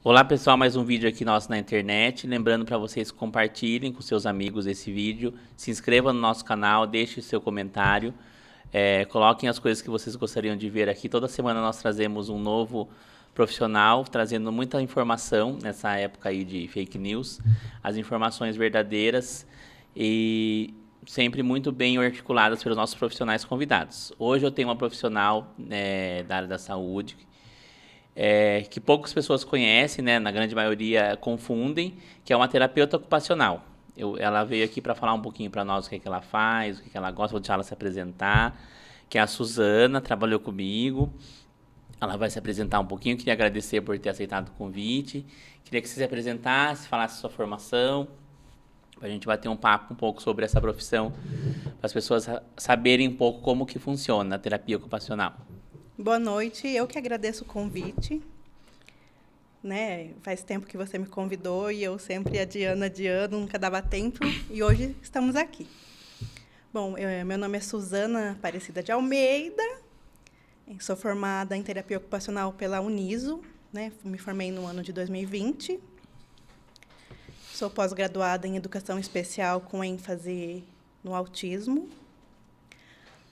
Olá pessoal, mais um vídeo aqui nosso na internet. Lembrando para vocês compartilhem com seus amigos esse vídeo, se inscrevam no nosso canal, deixe seu comentário, coloquem as coisas que vocês gostariam de ver aqui. Toda semana nós trazemos um novo profissional, trazendo muita informação nessa época aí de fake news, as informações verdadeiras e sempre muito bem articuladas pelos nossos profissionais convidados. Hoje eu tenho uma profissional da área da saúde, que poucas pessoas conhecem, né? Na grande maioria confundem, que é uma terapeuta ocupacional. Ela veio aqui para falar um pouquinho para nós o que ela faz, o que ela gosta, vou deixar ela se apresentar, que é a Suzana, trabalhou comigo. Ela vai se apresentar um pouquinho, queria agradecer por ter aceitado o convite. Queria que você se apresentasse, falasse sua formação, para a gente bater um papo um pouco sobre essa profissão, para as pessoas saberem um pouco como que funciona a terapia ocupacional. Boa noite, eu que agradeço o convite. Né? Faz tempo que você me convidou e eu sempre adiando, nunca dava tempo, e hoje estamos aqui. Bom, meu nome é Suzana Aparecida de Almeida, sou formada em terapia ocupacional pela Uniso, né? Me formei no ano de 2020. Sou pós-graduada em educação especial com ênfase no autismo.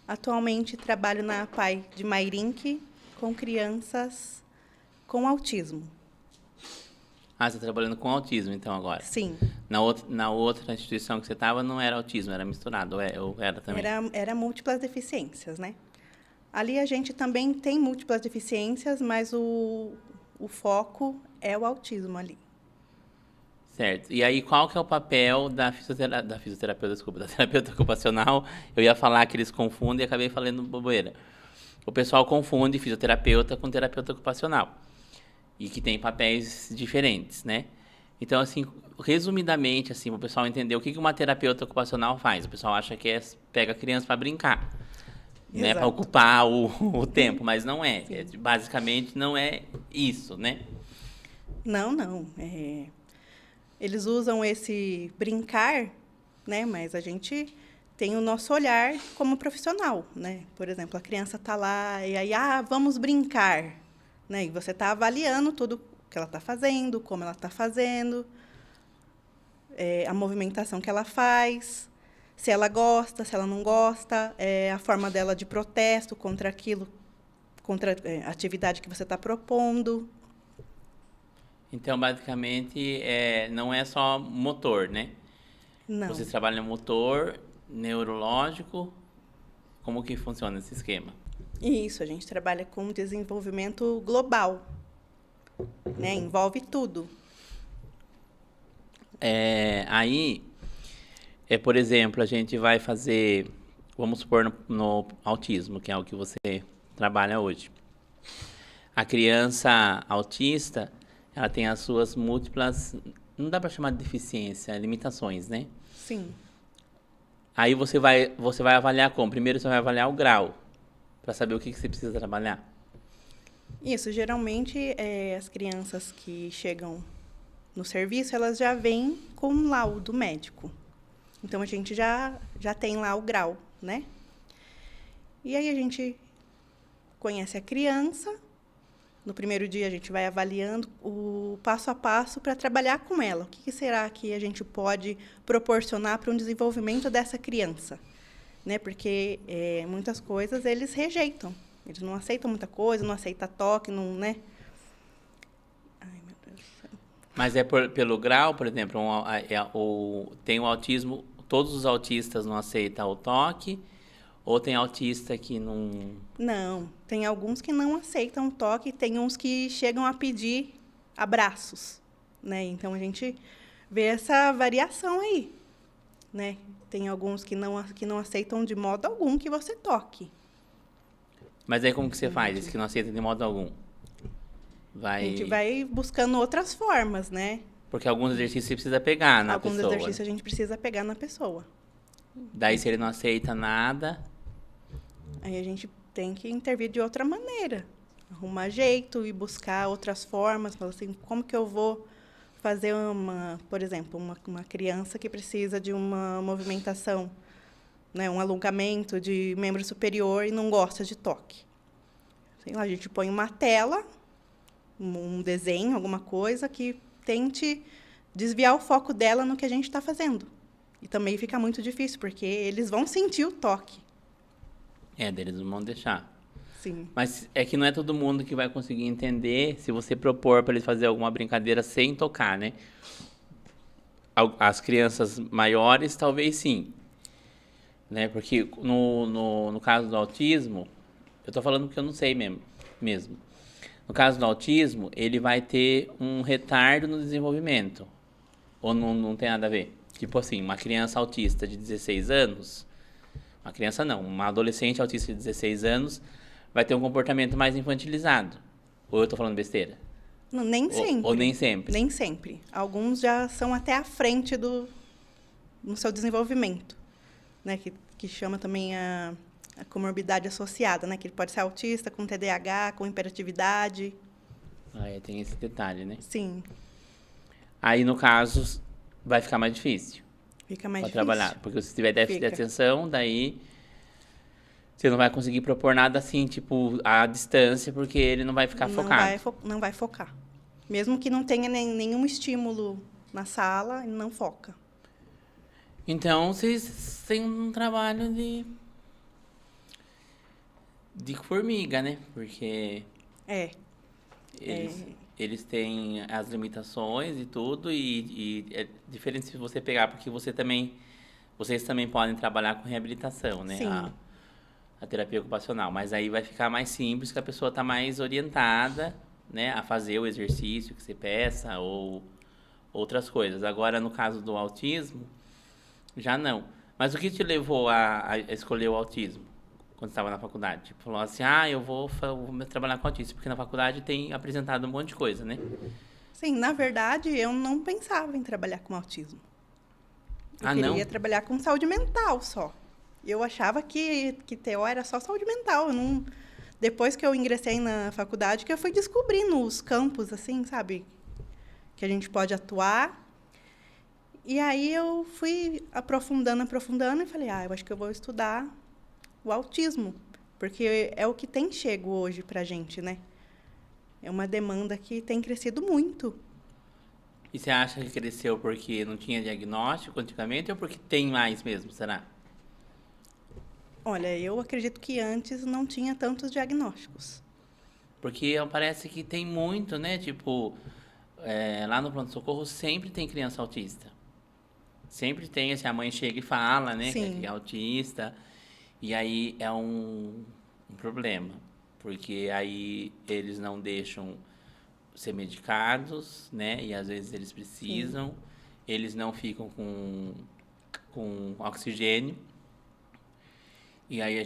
Atualmente trabalho na PAI de Mairinque com crianças com autismo. Ah, você está trabalhando com autismo, então, agora? Sim. Na outra instituição que você estava, não era autismo, era misturado, ou era também? Era múltiplas deficiências, né? Ali a gente também tem múltiplas deficiências, mas o foco é o autismo ali. Certo. E aí, qual que é o papel da fisioterapeuta, desculpa, da terapeuta ocupacional? Eu ia falar que eles confundem e acabei falando bobeira. O pessoal confunde fisioterapeuta com terapeuta ocupacional. E que tem papéis diferentes, né? Então, assim, resumidamente, assim, para o pessoal entender o que uma terapeuta ocupacional faz. O pessoal acha que pega a criança para brincar, né? Para Exato. ocupar o tempo, mas não é. Sim. Basicamente, não é isso, né? Não. Eles usam esse brincar, né? Mas a gente tem o nosso olhar como profissional, né? Por exemplo, a criança está lá e aí, vamos brincar, né? E você está avaliando tudo que ela está fazendo, como ela está fazendo, a movimentação que ela faz, se ela gosta, se ela não gosta, a forma dela de protesto contra aquilo, contra a atividade que você está propondo. Então, basicamente, não é só motor, né? Não. Vocês trabalham motor, neurológico, como que funciona esse esquema? Isso, a gente trabalha com desenvolvimento global, né? Envolve tudo. Aí, por exemplo, a gente vai fazer, vamos supor, no autismo, que é o que você trabalha hoje. A criança autista, ela tem as suas múltiplas, não dá para chamar de deficiência, limitações, né? Sim. Aí você vai avaliar como? Primeiro você vai avaliar o grau, para saber o que você precisa trabalhar. Isso, geralmente as crianças que chegam no serviço, elas já vêm com um laudo médico. Então, a gente já tem lá o grau, né? E aí a gente conhece a criança. No primeiro dia, a gente vai avaliando o passo a passo para trabalhar com ela. O que será que a gente pode proporcionar para um desenvolvimento dessa criança? Né? Porque muitas coisas eles rejeitam. Eles não aceitam muita coisa, não aceitam toque, não, né? Ai, meu Deus do céu. Mas pelo grau, por exemplo, tem o autismo, todos os autistas não aceitam o toque, ou tem autista que não... Não, tem alguns que não aceitam toque, tem uns que chegam a pedir abraços, né? Então a gente vê essa variação aí, né? Tem alguns que não aceitam de modo algum que você toque. Mas aí como que você faz? Esse que não aceita de modo algum? A gente vai buscando outras formas, né? Porque alguns exercícios você precisa pegar na Alguns pessoa. exercícios a gente precisa pegar na pessoa. Daí se ele não aceita nada... Aí a gente tem que intervir de outra maneira. Arrumar jeito e buscar outras formas. Falar assim, como que eu vou fazer por exemplo, uma criança que precisa de uma movimentação, né, um alongamento de membro superior e não gosta de toque. Sei lá, a gente põe uma tela, um desenho, alguma coisa que tente desviar o foco dela no que a gente está fazendo. E também fica muito difícil, porque eles vão sentir o toque. Deles não vão deixar. Sim. Mas é que não é todo mundo que vai conseguir entender se você propor para eles fazer alguma brincadeira sem tocar, né? As crianças maiores, talvez sim. Né? Porque no caso do autismo, eu tô falando porque eu não sei mesmo. No caso do autismo, ele vai ter um retardo no desenvolvimento. Ou não tem nada a ver? Tipo assim, uma criança autista de 16 anos... Uma criança não, uma adolescente autista de 16 anos vai ter um comportamento mais infantilizado. Ou eu tô falando besteira? Não, nem sempre. Ou nem sempre? Nem sempre. Alguns já são até à frente no seu desenvolvimento, né? Que chama também a comorbidade associada, né? Que ele pode ser autista, com TDAH, com hiperatividade. Tem esse detalhe, né? Sim. Aí, no caso, vai ficar mais difícil. Fica mais difícil. Trabalhar. Porque se tiver déficit de atenção, daí você não vai conseguir propor nada assim, tipo, à distância, porque ele não vai ficar focado. Não vai focar. Mesmo que não tenha nenhum estímulo na sala, ele não foca. Então, vocês têm um trabalho de formiga, né? Porque eles têm as limitações e tudo, e é diferente se você pegar, porque vocês também podem trabalhar com reabilitação, né? Sim. A terapia ocupacional. Mas aí vai ficar mais simples, que a pessoa está mais orientada, né? A fazer o exercício que você peça ou outras coisas. Agora, no caso do autismo, já não. Mas o que te levou a escolher o autismo? Quando estava na faculdade? Tipo, falou assim, eu vou trabalhar com autismo, porque na faculdade tem apresentado um monte de coisa, né? Sim, na verdade, eu não pensava em trabalhar com autismo. Eu queria trabalhar com saúde mental só. Eu achava que TO era só saúde mental. Eu não... Depois que eu ingressei na faculdade, que eu fui descobrindo os campos, assim, sabe? Que a gente pode atuar. E aí eu fui aprofundando e falei, eu acho que eu vou estudar o autismo, porque é o que tem chego hoje pra gente, né? É uma demanda que tem crescido muito. E você acha que cresceu porque não tinha diagnóstico antigamente ou porque tem mais mesmo, será? Olha, eu acredito que antes não tinha tantos diagnósticos. Porque parece que tem muito, né? Tipo, lá no pronto-socorro sempre tem criança autista. Sempre tem, assim, a mãe chega e fala, né? Sim. Que é autista. E aí é um problema. Porque aí eles não deixam ser medicados, né? E às vezes eles precisam. Sim. Eles não ficam com oxigênio. E aí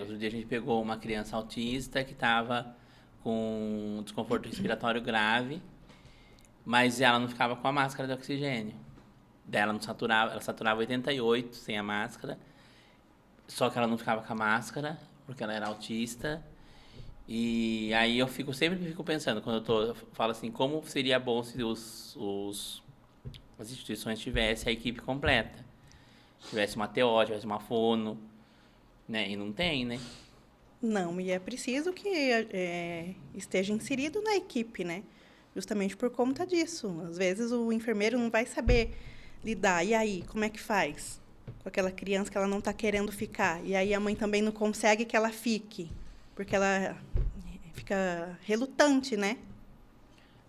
outro dia a gente pegou uma criança autista que estava com desconforto respiratório grave, mas ela não ficava com a máscara de oxigênio. Ela saturava 88 sem a máscara, só que ela não ficava com a máscara, porque ela era autista. E aí eu sempre fico pensando, quando eu falo assim, como seria bom se as instituições tivessem a equipe completa. Tivesse uma TO, tivesse uma fono, né? E não tem, né? Não, e é preciso que esteja inserido na equipe, né? Justamente por conta disso. Às vezes o enfermeiro não vai saber lidar. E aí, como é que faz com aquela criança que ela não está querendo ficar? E aí a mãe também não consegue que ela fique, porque ela fica relutante, né?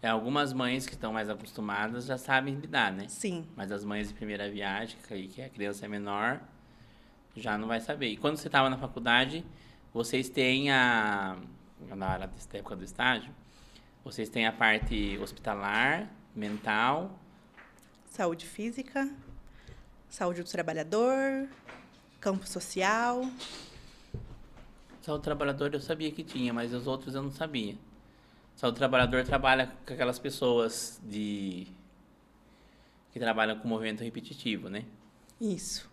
Algumas mães que estão mais acostumadas já sabem lidar, né? Sim. Mas as mães de primeira viagem, que a criança é menor, já não vai saber. E quando você estava na faculdade, vocês têm na época do estágio, vocês têm a parte hospitalar, mental... Saúde física, saúde do trabalhador, campo social. Saúde do trabalhador eu sabia que tinha, mas os outros eu não sabia. Saúde do trabalhador trabalha com aquelas pessoas que trabalham com movimento repetitivo, né? Isso.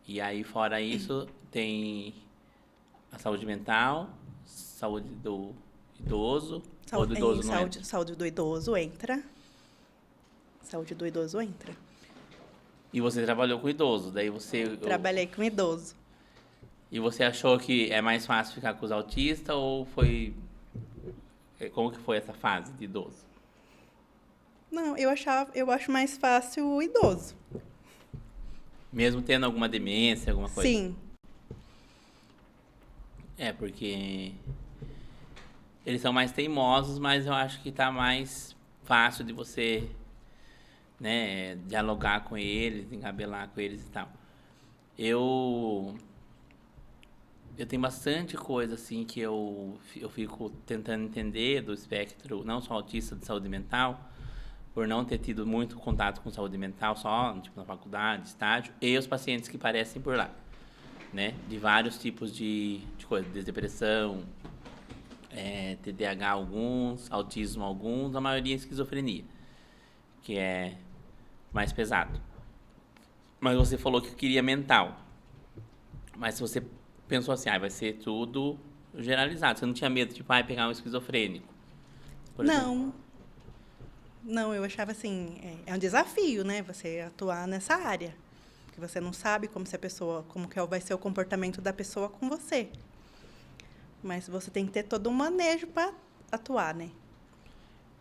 E aí, fora isso, tem a saúde mental, saúde do idoso, ou do idoso não entra? Saúde do idoso entra. Saúde do idoso entra. E você trabalhou com idoso, daí você... Trabalhei com idoso. E você achou que é mais fácil ficar com os autistas ou foi Como que foi essa fase de idoso? Não, eu acho mais fácil o idoso. Mesmo tendo alguma demência, alguma coisa? Sim, É, porque eles são mais teimosos, mas eu acho que tá mais fácil de você, né, dialogar com eles, engabelar com eles e tal. Eu eu tenho bastante coisa assim que eu fico tentando entender do espectro, não só autista de saúde mental, por não ter tido muito contato com saúde mental, só tipo na faculdade, estágio, e os pacientes que parecem por lá, né? De vários tipos de coisa, desde depressão, TDAH alguns, autismo alguns, a maioria é esquizofrenia, que é mais pesado. Mas você falou que queria mental. Mas se você pensou assim, vai ser tudo generalizado. Você não tinha medo, tipo, pegar um esquizofrênico, por exemplo? não, não, eu achava assim, é um desafio, né? Você atuar nessa área. Porque você não sabe como se a pessoa, como que vai ser o comportamento da pessoa com você. Mas você tem que ter todo um manejo para atuar, né?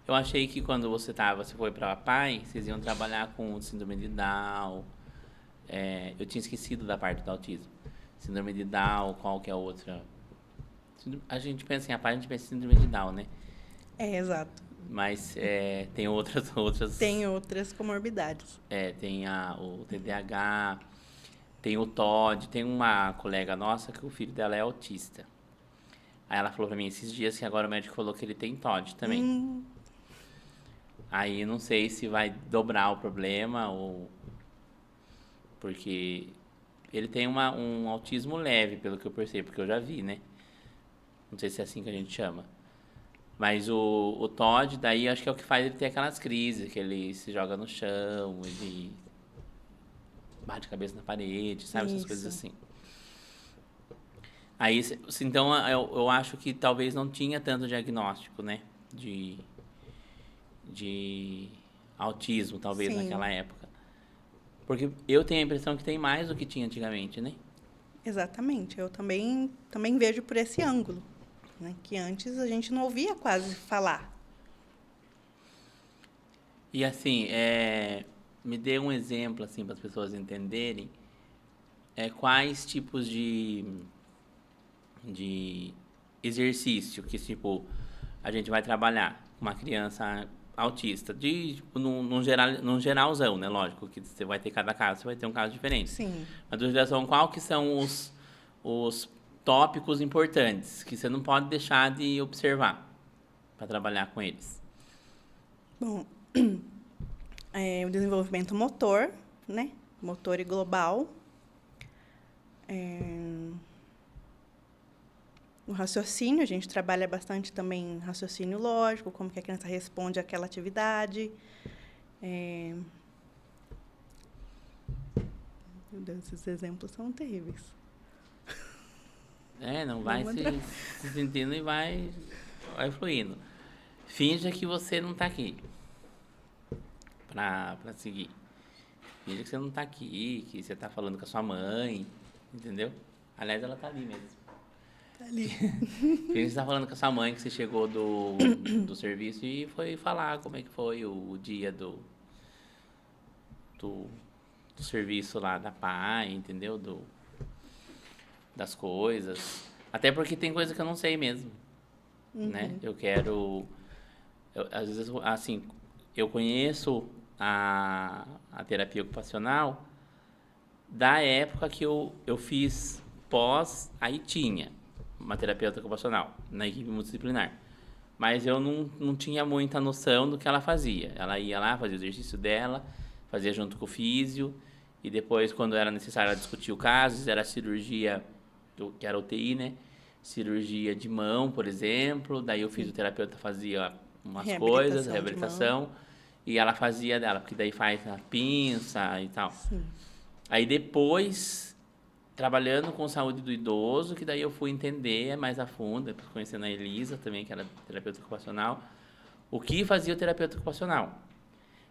Eu achei que quando você foi para a PAI, vocês iam trabalhar com síndrome de Down. Eu tinha esquecido da parte do autismo. Síndrome de Down, qual que é a outra? A gente pensa em APAI, a gente pensa em síndrome de Down, né? É, exato. Mas tem outras. Tem outras comorbidades. Tem o TDAH, tem o TOD, tem uma colega nossa que o filho dela é autista. Aí ela falou pra mim esses dias que agora o médico falou que ele tem TOD também. Aí não sei se vai dobrar o problema ou... Porque ele tem um autismo leve, pelo que eu percebo, porque eu já vi, né? Não sei se é assim que a gente chama. Mas o Todd, daí, acho que é o que faz ele ter aquelas crises, que ele se joga no chão, ele bate a cabeça na parede, sabe? Essas coisas Isso. assim. Aí, então, eu acho que talvez não tinha tanto diagnóstico, né? De autismo, talvez, Sim, naquela época. Porque eu tenho a impressão que tem mais do que tinha antigamente, né? exatamente. Eu também vejo por esse ângulo, né? Que antes a gente não ouvia quase falar. E assim, me dê um exemplo assim para as pessoas entenderem quais tipos de exercício que tipo a gente vai trabalhar com uma criança autista, tipo, num geralzão, né? Lógico que você vai ter cada caso, você vai ter um caso diferente. Sim. Mas do geralzão, qual que são os tópicos importantes que você não pode deixar de observar para trabalhar com eles? Bom, o desenvolvimento motor, né? Motor e global. O raciocínio, a gente trabalha bastante também raciocínio lógico, como que a criança responde àquela atividade. Meu Deus, esses exemplos são terríveis. Não vai se sentindo e vai fluindo. Finja que você não tá aqui pra seguir. Finja que você não tá aqui, que você tá falando com a sua mãe, entendeu? Aliás, ela tá ali mesmo. Tá ali. Finja que você tá falando com a sua mãe, que você chegou do serviço e foi falar como é que foi o dia do serviço lá da PAI, entendeu? Das coisas. Até porque tem coisa que eu não sei mesmo, né? Às vezes, assim, eu conheço a terapia ocupacional da época que eu fiz pós, aí tinha uma terapeuta ocupacional na equipe multidisciplinar. Mas eu não tinha muita noção do que ela fazia. Ela ia lá, fazia o exercício dela, fazia junto com o físio, e depois, quando era necessário, ela discutia o caso, era cirurgia, que era UTI, né? Cirurgia de mão, por exemplo, daí o fisioterapeuta fazia umas coisas, reabilitação, e ela fazia dela, porque daí faz a pinça e tal. Sim. Aí depois, trabalhando com saúde do idoso, que daí eu fui entender mais a fundo, depois conhecendo a Elisa também, que era terapeuta ocupacional, o que fazia o terapeuta ocupacional.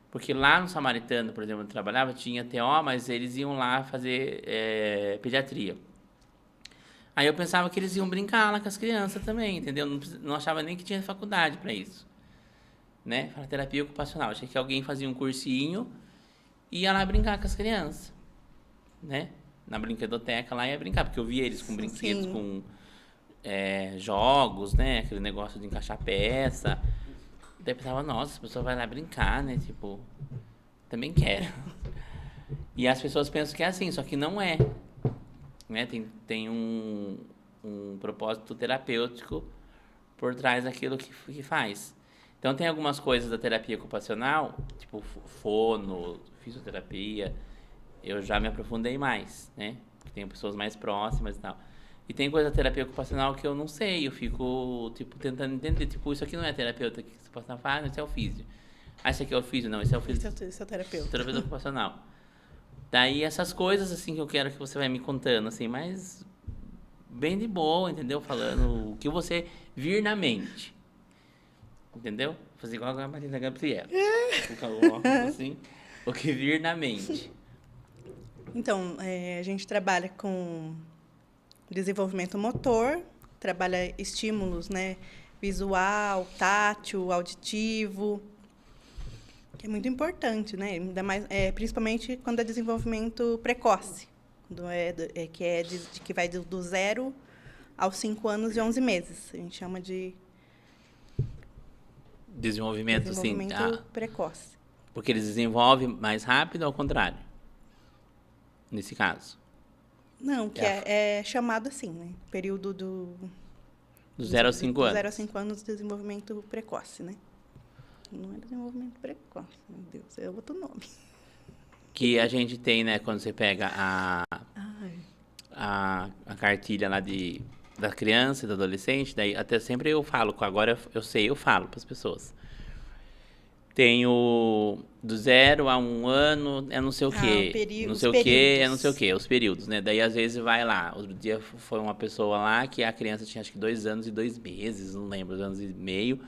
Porque lá no Samaritano, por exemplo, onde eu trabalhava, tinha TO, mas eles iam lá fazer pediatria. Aí eu pensava que eles iam brincar lá com as crianças também, entendeu? Não achava nem que tinha faculdade para isso, né? Para terapia ocupacional. Achei que alguém fazia um cursinho e ia lá brincar com as crianças, né? Na brinquedoteca lá ia brincar, porque eu via eles com brinquedos, Sim. com jogos, né? Aquele negócio de encaixar peça. Daí eu pensava, nossa, essa pessoa vai lá brincar, né? Tipo, também quero. E as pessoas pensam que é assim, só que não é. Né? Tem um propósito terapêutico por trás daquilo que faz. Então, tem algumas coisas da terapia ocupacional, tipo fono, fisioterapia, eu já me aprofundei mais, né? Porque tem pessoas mais próximas e tal. E tem coisa da terapia ocupacional que eu não sei, eu fico, tipo, tentando entender. Tipo, isso aqui não é terapeuta que você pode falar, isso é o físio. Ah, isso aqui é o físio? Não, esse é o físio. Esse é o terapeuta. Terapeuta ocupacional. Daí, essas coisas, assim, que eu quero que você vai me contando, assim, mas bem de boa, entendeu? Falando o que você vir na mente. Entendeu? Fazer igual a Marina Gabriela. Colocar o óculos assim, o que vir na mente. Então, a gente trabalha com desenvolvimento motor, trabalha estímulos, né? Visual, tátil, auditivo, que é muito importante, né? Ainda mais, principalmente quando é desenvolvimento precoce, que vai do 0 aos 5 anos e 11 meses. A gente chama de Desenvolvimento, assim, desenvolvimento precoce. porque eles desenvolvem mais rápido ou ao contrário? Nesse caso. Não, que é chamado assim, né? Período Do 0 aos 5 anos. 0 a 5 anos de desenvolvimento precoce, né? Não é desenvolvimento precoce, meu Deus, é outro nome. Que a gente tem, né, quando você pega Ai. a cartilha lá da criança e do adolescente, daí até sempre eu falo, agora eu sei, eu falo para as pessoas. Tem o do 0 a 1 ano, é não sei o quê. Não sei o quê, é não sei o quê, os períodos, né? Daí às vezes vai lá. Outro dia foi uma pessoa lá que a criança tinha acho que 2 anos e 2 meses, não lembro, 2 anos e meio,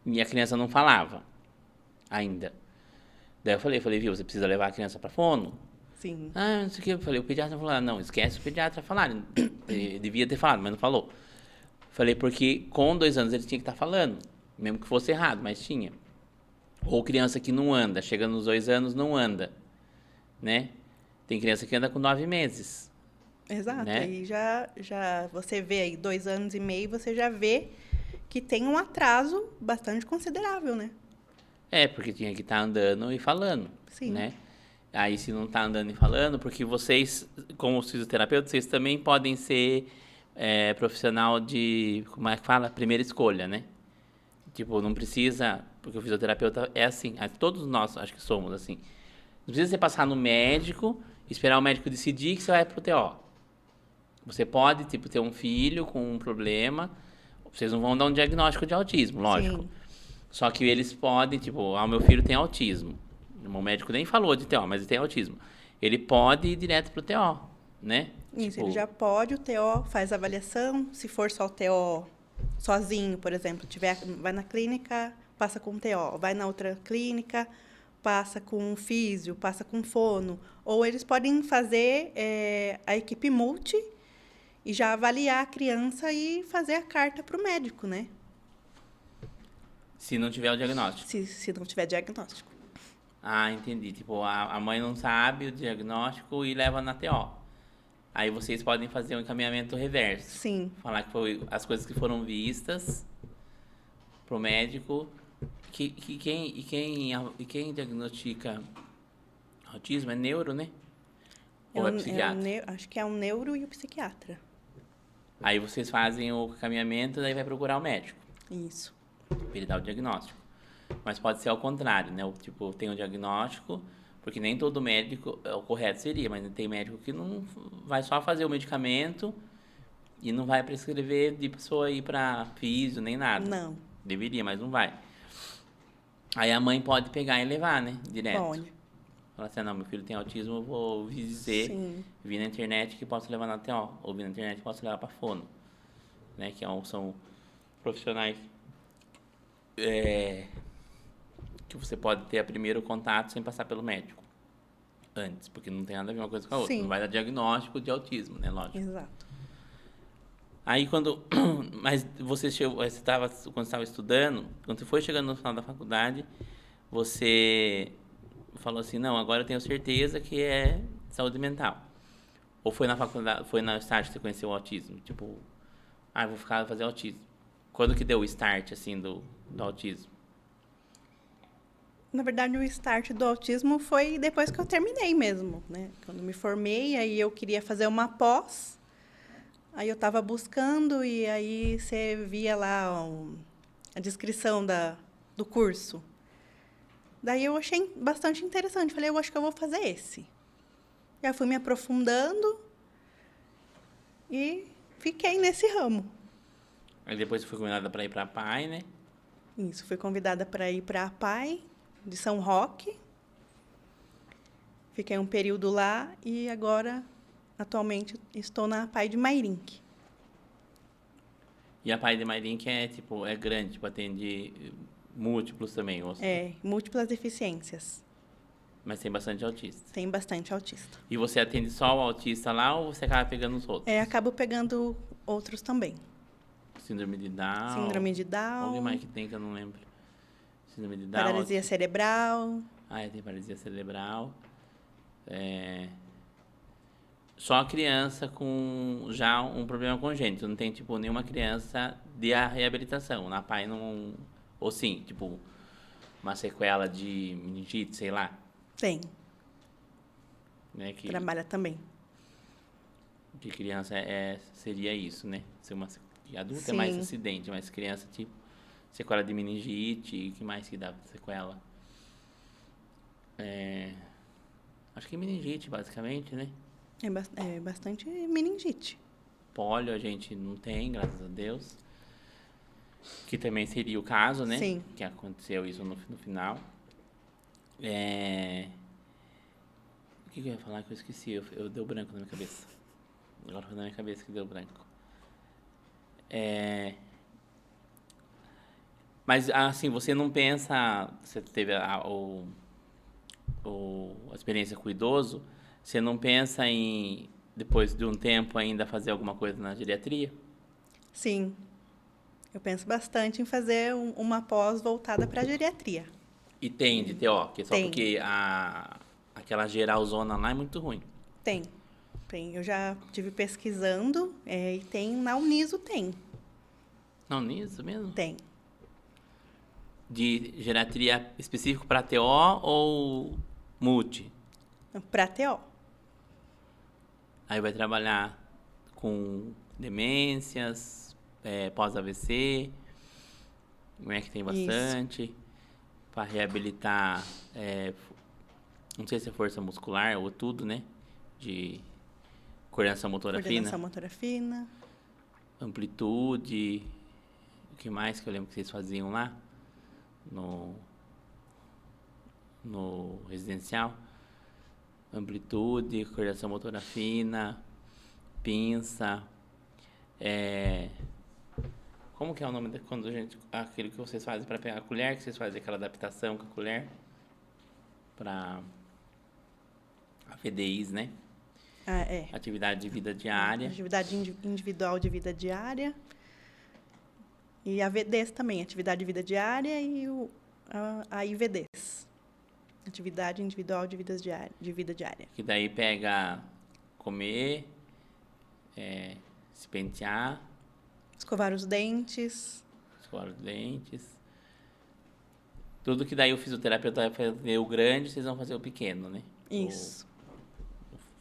e a criança não falava ainda. Daí eu falei, viu, você precisa levar a criança para fono? Sim. Ah, não sei o que. Eu falei, o pediatra falou, não, esquece o pediatra falar. Ele devia ter falado, mas não falou. Falei, porque com 2 anos ele tinha que estar falando, mesmo que fosse errado, mas tinha. Ou criança que não anda, chega nos 2 anos, não anda, né? Tem criança que anda com 9 meses. Exato, né? aí já você vê aí 2 anos e meio, você já vê que tem um atraso bastante considerável, né? Porque tinha que estar andando e falando, Sim. né? Aí se não está andando e falando, porque vocês, como fisioterapeutas, vocês também podem ser profissional de, como é que fala? Primeira escolha, né? Tipo, não precisa, porque o fisioterapeuta é assim, todos nós acho que somos assim. Não precisa você passar no médico, esperar o médico decidir que você vai pro TO. Você pode, tipo, ter um filho com um problema, vocês não vão dar um diagnóstico de autismo, lógico. Sim. Só que eles podem, tipo, o meu filho tem autismo. O médico nem falou de TO, mas ele tem autismo. Ele pode ir direto pro TO, né? Isso, Tipo, ele já pode, o TO faz a avaliação, se for só o TO sozinho, por exemplo, vai na clínica, passa com o TO, vai na outra clínica, passa com o físio, passa com fono, ou eles podem fazer a equipe multi e já avaliar a criança e fazer a carta para o médico, né? se não tiver o diagnóstico. Se não tiver diagnóstico. Ah, entendi. Tipo, a mãe não sabe o diagnóstico e leva na TO. Aí vocês podem fazer um encaminhamento reverso. Sim. Falar que foi as coisas que foram vistas pro médico. Quem diagnostica autismo é neuro, né? Ou é psiquiatra? Acho que é um neuro e o psiquiatra. Aí vocês fazem o encaminhamento, daí vai procurar o médico. Isso. Pra ele dar o diagnóstico. Mas pode ser ao contrário, né? Tipo, tem o diagnóstico, porque nem todo médico, o correto seria, mas tem médico que não vai só fazer o medicamento e não vai prescrever de pessoa ir pra físio, nem nada. Não. Deveria, mas não vai. Aí a mãe pode pegar e levar, né? Direto. Pode. Falar assim, não, meu filho tem autismo, eu vou dizer, Sim. vi na internet que posso levar na TO, ou vi na internet que posso levar pra fono, né? Que são profissionais que você pode ter primeiro contato sem passar pelo médico antes, porque não tem nada a ver uma coisa com a outra. Sim. Não vai dar diagnóstico de autismo, né? Lógico. Exato. Aí quando... Mas você chegou, você tava, quando estava estudando, quando você foi chegando no final da faculdade, você falou assim, não, agora eu tenho certeza que é saúde mental. Ou foi na faculdade, foi na estágio que você conheceu o autismo? Tipo, eu vou ficar fazer autismo. Quando que deu o start, assim, do autismo? Na verdade, o start do autismo foi depois que eu terminei mesmo, né? Quando me formei, aí eu queria fazer uma pós. Aí eu estava buscando e aí você via lá a descrição do curso. Daí eu achei bastante interessante. Falei, eu acho que eu vou fazer esse. Já fui me aprofundando e fiquei nesse ramo. Aí depois você foi convidada para ir para a PAI, né? Isso, fui convidada para ir para a PAI de São Roque. Fiquei um período lá e agora, atualmente, estou na PAI de Mairink. E a PAI de Mairink é, tipo, é grande, tipo, atende múltiplos também. Múltiplas deficiências. Mas tem bastante autista. Tem bastante autista. E você atende só o autista lá ou você acaba pegando os outros? Acabo pegando outros também. Síndrome de Down. Síndrome de Down. Qual que mais que tem que eu não lembro? Síndrome de Down. Paralisia cerebral. Tem paralisia cerebral. Só criança com já um problema congênito. Não tem, tipo, nenhuma criança de reabilitação. Na PAI não... Ou sim, tipo, uma sequela de meningite, sei lá. Tem. Né, que Trabalha também. de criança seria isso, né? Ser uma, e adulto Sim. é mais acidente, mas criança, tipo, sequela de meningite, o que mais que dá sequela? Acho que meningite, basicamente, né? É bastante meningite. Pólio a gente não tem, graças a Deus. Que também seria o caso, né? Sim. Que aconteceu isso no final. O que eu ia falar que eu esqueci? Eu deu branco na minha cabeça. Agora foi na minha cabeça que deu branco. Mas, assim, você não pensa... Você teve a experiência com o idoso, você não pensa em, depois de um tempo, ainda fazer alguma coisa na geriatria? Sim. Eu penso bastante em fazer uma pós voltada para a geriatria. E tem de TO, que é só Tem. porque aquela geralzona lá é muito ruim. Tem. Eu já estive pesquisando e tem na Uniso, tem. Não, nisso mesmo? Tem. De geriatria específico para TO ou multi? Para TO. Aí vai trabalhar com demências, pós-AVC, como é que tem bastante, para reabilitar, não sei se é força muscular ou tudo, né? De coordenação motora Coordenação motora fina. Amplitude, o que mais que eu lembro que vocês faziam lá no residencial? Amplitude, coordenação motora fina, pinça, como que é o nome quando aquilo que vocês fazem para pegar a colher, que vocês fazem aquela adaptação com a colher para AVDIs, né? Atividade de vida diária. Atividade individual de vida diária. E AVDs também, atividade de vida diária e a IVDs. Atividade individual de vida diária. Que daí pega comer, se pentear, escovar os dentes. Tudo que daí o fisioterapeuta vai fazer o grande, vocês vão fazer o pequeno, né? Isso.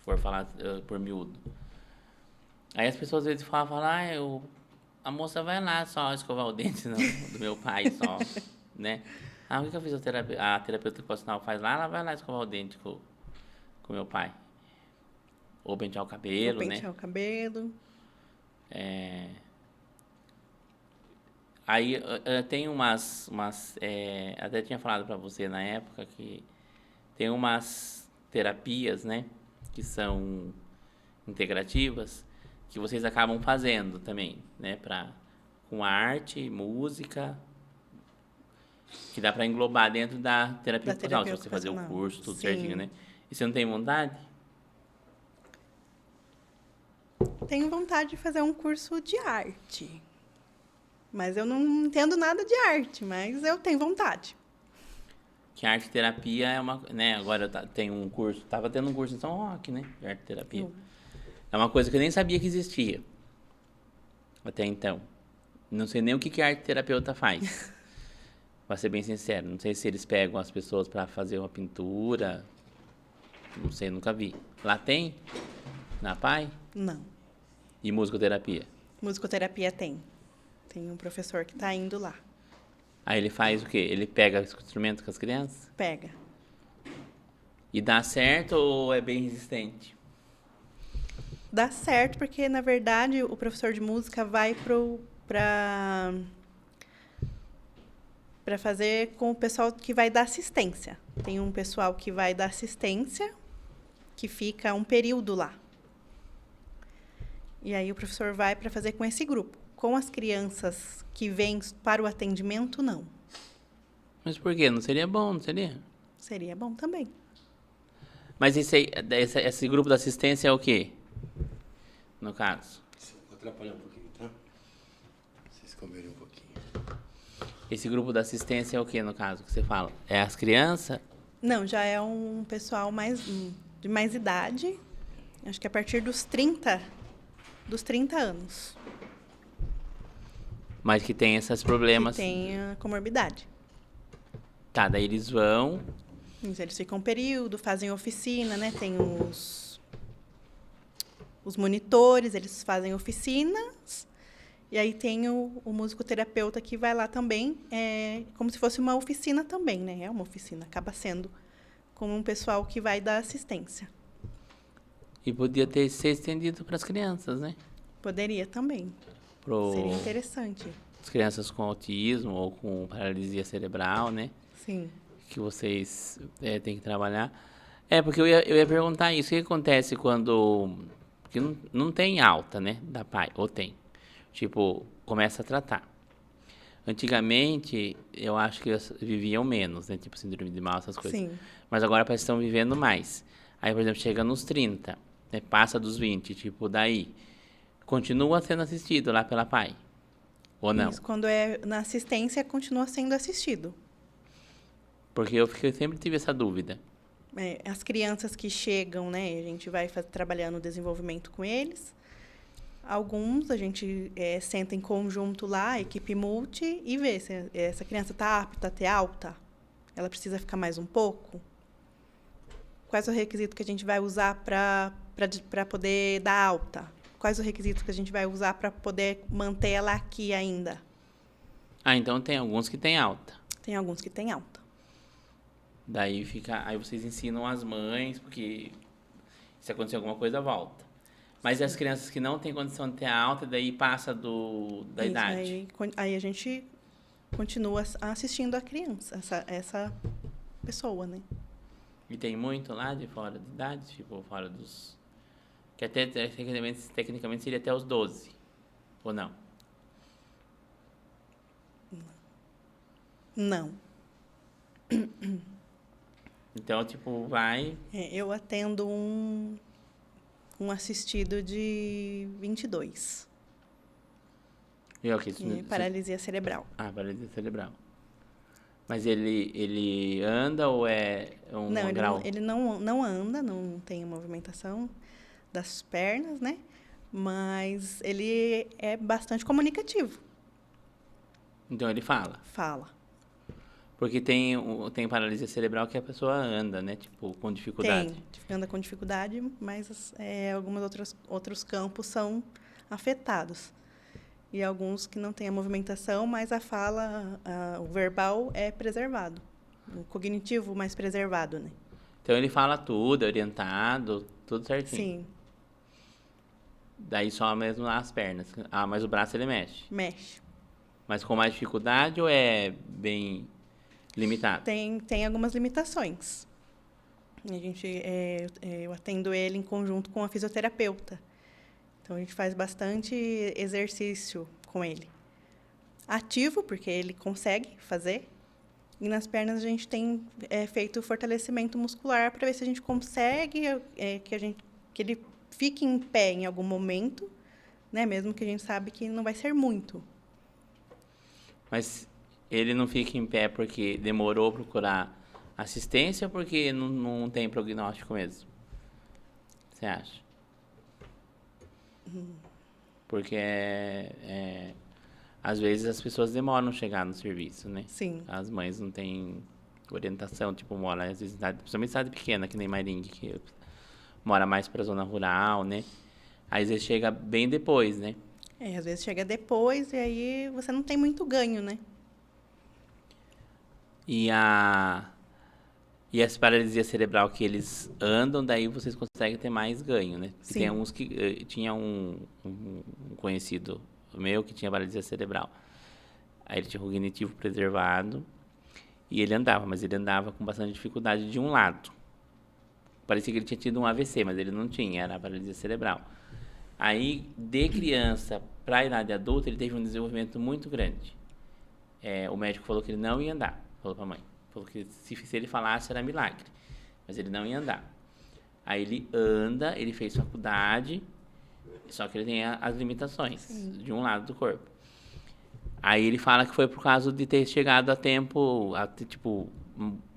For falar por miúdo. Aí as pessoas às vezes falam, a moça vai lá só escovar o dente do meu pai só, né? O que a terapeuta ocupacional faz lá? Ela vai lá escovar o dente com meu pai. Ou pentear o cabelo, né? Pentear o cabelo. Aí tem até tinha falado para você na época que tem umas terapias, né? Que são integrativas, que vocês acabam fazendo também, né? Com arte, música, que dá para englobar dentro da terapia ocupacional, se você fazer o curso, tudo certinho, né? E você não tem vontade? tenho vontade de fazer um curso de arte. Mas eu não entendo nada de arte, mas eu tenho vontade. Que arte terapia é uma, né, agora tem um curso, tava tendo um curso em São Roque, né, de arte terapia. É uma coisa que eu nem sabia que existia. Até então. Não sei nem o que a arte terapeuta faz. Pra ser bem sincero, não sei se eles pegam as pessoas pra fazer uma pintura, não sei, nunca vi. Lá tem? Na PAI? Não. E musicoterapia? Musicoterapia tem. Tem um professor que está indo lá. Aí ele faz o quê? Ele pega esse instrumento com as crianças? Pega. E dá certo ou é bem resistente? Dá certo porque, na verdade, o professor de música vai para fazer com o pessoal que vai dar assistência. Tem um pessoal que vai dar assistência, que fica um período lá. E aí o professor vai para fazer com esse grupo. Com as crianças que vêm para o atendimento, não. Mas por quê? Não seria bom, não seria? Seria bom também. Mas esse grupo da assistência é o quê? No caso? Vou atrapalhar um pouquinho, tá? Vocês comerem um pouquinho. Esse grupo da assistência é o quê, no caso, que você fala? É as crianças? Não, já é um pessoal de mais idade. Acho que a partir dos 30 anos. Mas que tem esses problemas. Que tem a comorbidade. Tá, daí eles vão. Eles ficam um período, fazem oficina, né? Tem os monitores, eles fazem oficinas. E aí tem o musicoterapeuta que vai lá também, como se fosse uma oficina também, né? É uma oficina, acaba sendo como um pessoal que vai dar assistência. E podia ser estendido para as crianças, né? Poderia também. Seria interessante. As crianças com autismo ou com paralisia cerebral, né? Sim. Que vocês têm que trabalhar. Porque eu ia perguntar isso. O que acontece quando... Porque não tem alta, né? Da PAI, ou tem? Tipo, começa a tratar. Antigamente, eu acho que viviam menos, né? Tipo, síndrome de Down, essas coisas. Sim. Mas agora parece que estão vivendo mais. Aí, por exemplo, chega nos 30, né? Passa dos 20, tipo, daí... Continua sendo assistido lá pela PAI? Ou não? Isso, quando é na assistência, continua sendo assistido. Porque eu sempre tive essa dúvida. As crianças que chegam, né? A gente vai trabalhando o desenvolvimento com eles. Alguns a gente senta em conjunto lá, a equipe multi, e vê se essa criança está apta a ter alta. Ela precisa ficar mais um pouco? Quais o requisito que a gente vai usar para poder dar alta? Quais os requisitos que a gente vai usar para poder manter ela aqui ainda? Ah, então tem alguns que têm alta. Tem alguns que têm alta. Daí aí vocês ensinam as mães, porque se acontecer alguma coisa, volta. Mas e as crianças que não têm condição de ter alta, daí passa da idade? Aí a gente continua assistindo a criança, essa pessoa, né? E tem muito lá de fora de idade, tipo, fora dos... Que até tecnicamente seria até os 12, ou não? Não. Então, tipo, vai... Eu atendo um assistido de 22. E é o quê? Paralisia cerebral. Ah, paralisia cerebral. Mas ele anda ou é um grau? Ele não anda, não tem movimentação das pernas, né? Mas ele é bastante comunicativo. Então ele fala? Fala. Porque tem paralisia cerebral que a pessoa anda, né? Tipo, com dificuldade. Anda com dificuldade, mas alguns outros campos são afetados. E alguns que não têm a movimentação, mas a fala, o verbal é preservado. O cognitivo mais preservado, né? Então ele fala tudo, é orientado, tudo certinho. Sim. Daí só mesmo as pernas. Ah, mas o braço ele mexe? Mexe. Mas com mais dificuldade ou é bem limitado? Tem algumas limitações. Eu atendo ele em conjunto com a fisioterapeuta. Então, a gente faz bastante exercício com ele. Ativo, porque ele consegue fazer. E nas pernas, a gente tem feito fortalecimento muscular para ver se a gente consegue que ele fique em pé em algum momento, né? Mesmo que a gente sabe que não vai ser muito. Mas ele não fica em pé porque demorou a procurar assistência ou porque não tem prognóstico mesmo? Você acha? Porque às vezes as pessoas demoram a chegar no serviço, né? Sim. As mães não têm orientação, tipo, mora às vezes em cidade, principalmente cidade pequena, que nem Maringue, que mora mais pra zona rural, né? Aí às vezes chega bem depois, né? Às vezes chega depois e aí você não tem muito ganho, né? E e essa paralisia cerebral que eles andam, daí vocês conseguem ter mais ganho, né? Porque tem Sim. uns que tinha um conhecido meu que tinha paralisia cerebral. Aí ele tinha o cognitivo preservado e ele andava, mas ele andava com bastante dificuldade de um lado. Parecia que ele tinha tido um AVC, mas ele não tinha, era paralisia cerebral. Aí, de criança para a idade adulta, ele teve um desenvolvimento muito grande. O médico falou que ele não ia andar, falou para a mãe. Falou que se ele falasse era milagre, mas ele não ia andar. Aí ele anda, ele fez faculdade, só que ele tem as limitações de um lado do corpo. Aí ele fala que foi por causa de ter chegado a tempo, tipo,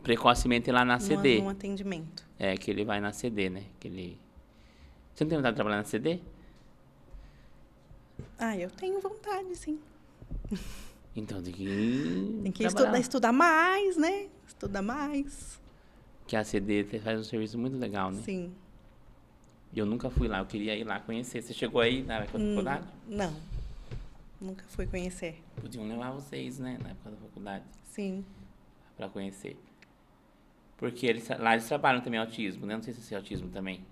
precocemente lá na CD. Num atendimento. Que ele vai na CD, né? Você não tem vontade de trabalhar na CD? Eu tenho vontade, sim. Então tem que Tem que trabalhar. estudar mais, né? Estudar mais. Que a CD faz um serviço muito legal, né? Sim. E eu nunca fui lá, eu queria ir lá conhecer. Você chegou aí na época da faculdade? Não. Nunca fui conhecer. Podiam levar vocês, né? Na época da faculdade, Sim. pra conhecer. Porque lá eles trabalham também autismo, né? Não sei se é autismo também.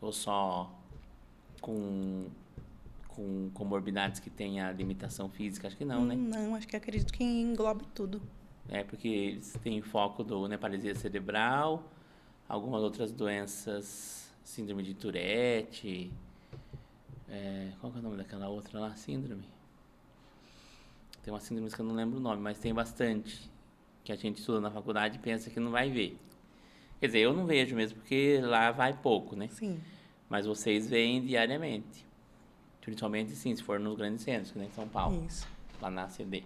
Ou só com comorbidades que tenha limitação física, acho que não, né? Não, acho que acredito que englobe tudo. Porque eles têm foco né, paralisia cerebral, algumas outras doenças, síndrome de Tourette, qual que é o nome daquela outra lá? Síndrome? Tem uma síndrome que eu não lembro o nome, mas tem bastante, que a gente estuda na faculdade e pensa que não vai ver. Quer dizer, eu não vejo mesmo, porque lá vai pouco, né? Sim. Mas vocês veem diariamente. Principalmente, sim, se for nos grandes centros, que nem São Paulo. Isso. Lá na CD.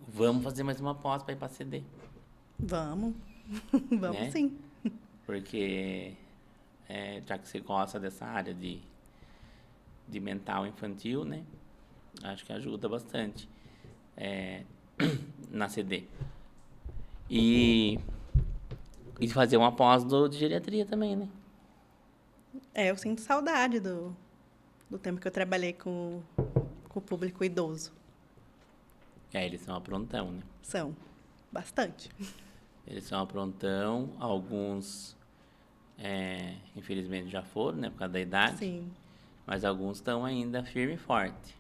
Vamos fazer mais uma pós para ir para CD. Vamos. Vamos Né? sim. Porque, já que você gosta dessa área de mental infantil, né? Acho que ajuda bastante na CD. E fazer uma pós de geriatria também, né? Eu sinto saudade do tempo que eu trabalhei com o público idoso. Eles são aprontão, né? São. Bastante. Eles são aprontão, alguns, infelizmente, já foram, né? Por causa da idade. Sim. Mas alguns estão ainda firme e forte,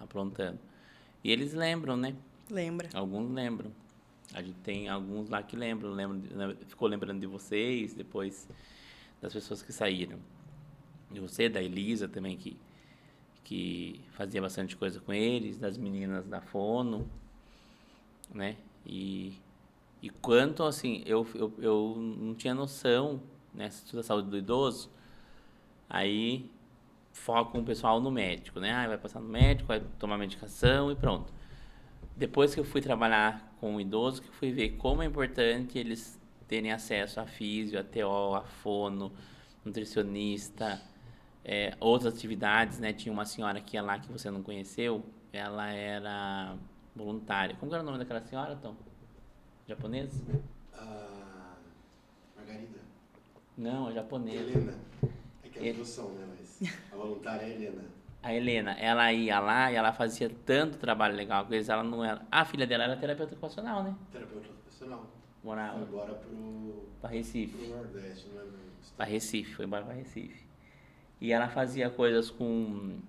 aprontando. E eles lembram, né? Lembra. Alguns lembram. A gente tem alguns lá que lembram, ficou lembrando de vocês, depois das pessoas que saíram. De você, da Elisa também, que fazia bastante coisa com eles, das meninas da Fono, né? E quanto, assim, eu não tinha noção, né? Da saúde do idoso, aí foca o pessoal no médico, né? Vai passar no médico, vai tomar medicação e pronto. Depois que eu fui trabalhar com o idoso, que eu fui ver como é importante eles terem acesso a físio, a TO, a fono, nutricionista, outras atividades, né? Tinha uma senhora que ia lá que você não conheceu, ela era voluntária. Como era o nome daquela senhora, Tom? Japonesa? Margarida. Não, é japonesa. Helena. É que é adoção, né? Mas a voluntária é Helena. A Helena, ela ia lá e ela fazia tanto trabalho legal com eles, ela não era... A filha dela era terapeuta ocupacional, né? Terapeuta ocupacional. Morava Foi embora pra Recife. pro Nordeste, não é? Pra Recife, foi embora pra Recife. E ela fazia coisas com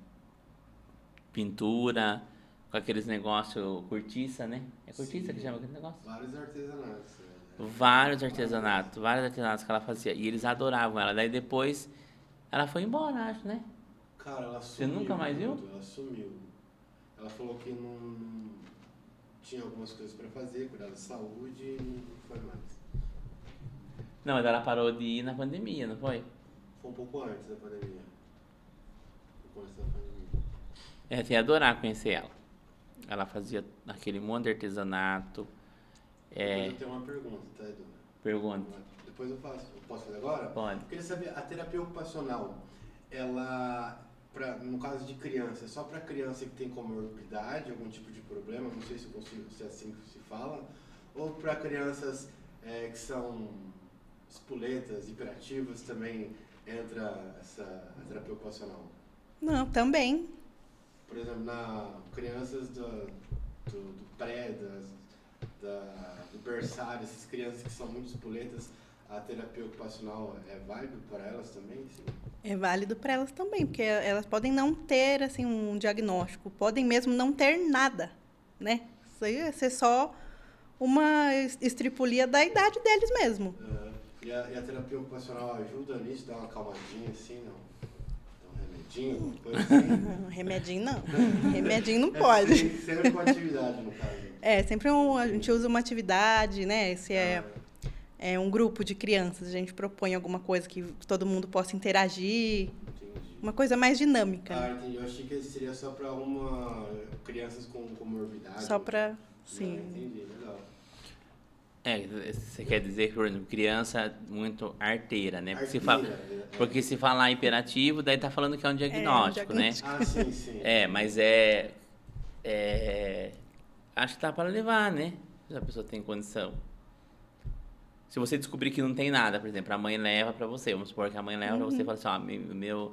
pintura, com aqueles negócios, cortiça, né? É cortiça que chama aquele negócio? Vários artesanatos. Vários artesanatos que ela fazia. E eles adoravam ela. Daí depois, ela foi embora, acho, né? Cara, ela Você sumiu. nunca mais viu? Ela sumiu. Ela falou que não tinha algumas coisas pra fazer, cuidar da saúde e não foi mais. Não, mas ela parou de ir na pandemia, não foi? foi um pouco antes da pandemia. No começo da pandemia. Eu ia adorar conhecer ela. Ela fazia aquele monte de artesanato. Depois eu tenho uma pergunta, tá, Edu? Pergunta. Depois eu faço. Eu posso fazer agora? Pode. Eu queria saber, a terapia ocupacional, ela, no caso de criança, é só para criança que tem comorbidade, algum tipo de problema, não sei se é assim que se fala, ou para crianças que são espoletas, hiperativas, também entra a terapia ocupacional? Não, também. Por exemplo, crianças do pré, do berçário, essas crianças que são muito espoletas, a terapia ocupacional é válido para elas também? Sim. É válido para elas também, porque elas podem não ter assim um diagnóstico, podem mesmo não ter nada, né? Isso aí vai ser só uma estripulia da idade deles mesmo. E a terapia ocupacional ajuda nisso? Dá uma calmadinha assim, não? Dá um remedinho, alguma coisa assim? Remedinho não. Remedinho não pode. Sempre com atividade, no caso. Sempre a gente usa uma atividade, né? Se é um grupo de crianças, a gente propõe alguma coisa que todo mundo possa interagir. Entendi. Uma coisa mais dinâmica. Ah, entendi. Eu achei que seria só para crianças com comorbidade. Só para... Sim. Entendi, legal. Você quer dizer que, por exemplo, criança muito arteira, né? Arteira, Porque se falar hiperativo, daí tá falando que é um diagnóstico, né? Ah, sim, sim. Mas acho que tá para levar, né? Se a pessoa tem condição. Se você descobrir que não tem nada, por exemplo, a mãe leva para você, vamos supor que a mãe leva para você e fala assim, ó,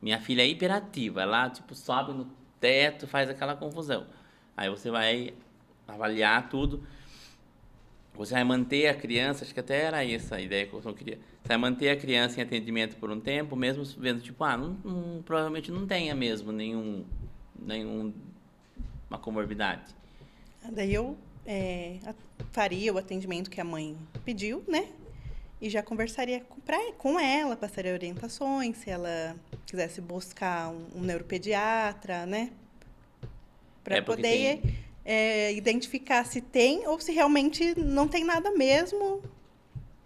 minha filha é hiperativa, ela, tipo, sobe no teto, faz aquela confusão. Aí você vai avaliar tudo, você vai manter a criança, acho que até era essa a ideia que eu queria, você vai manter a criança em atendimento por um tempo, mesmo vendo, tipo, provavelmente não tenha mesmo nenhuma comorbidade. Daí eu faria o atendimento que a mãe pediu, né? E já conversaria com ela, passaria orientações, se ela quisesse buscar um neuropediatra, né? Para poder identificar se tem ou se realmente não tem nada mesmo.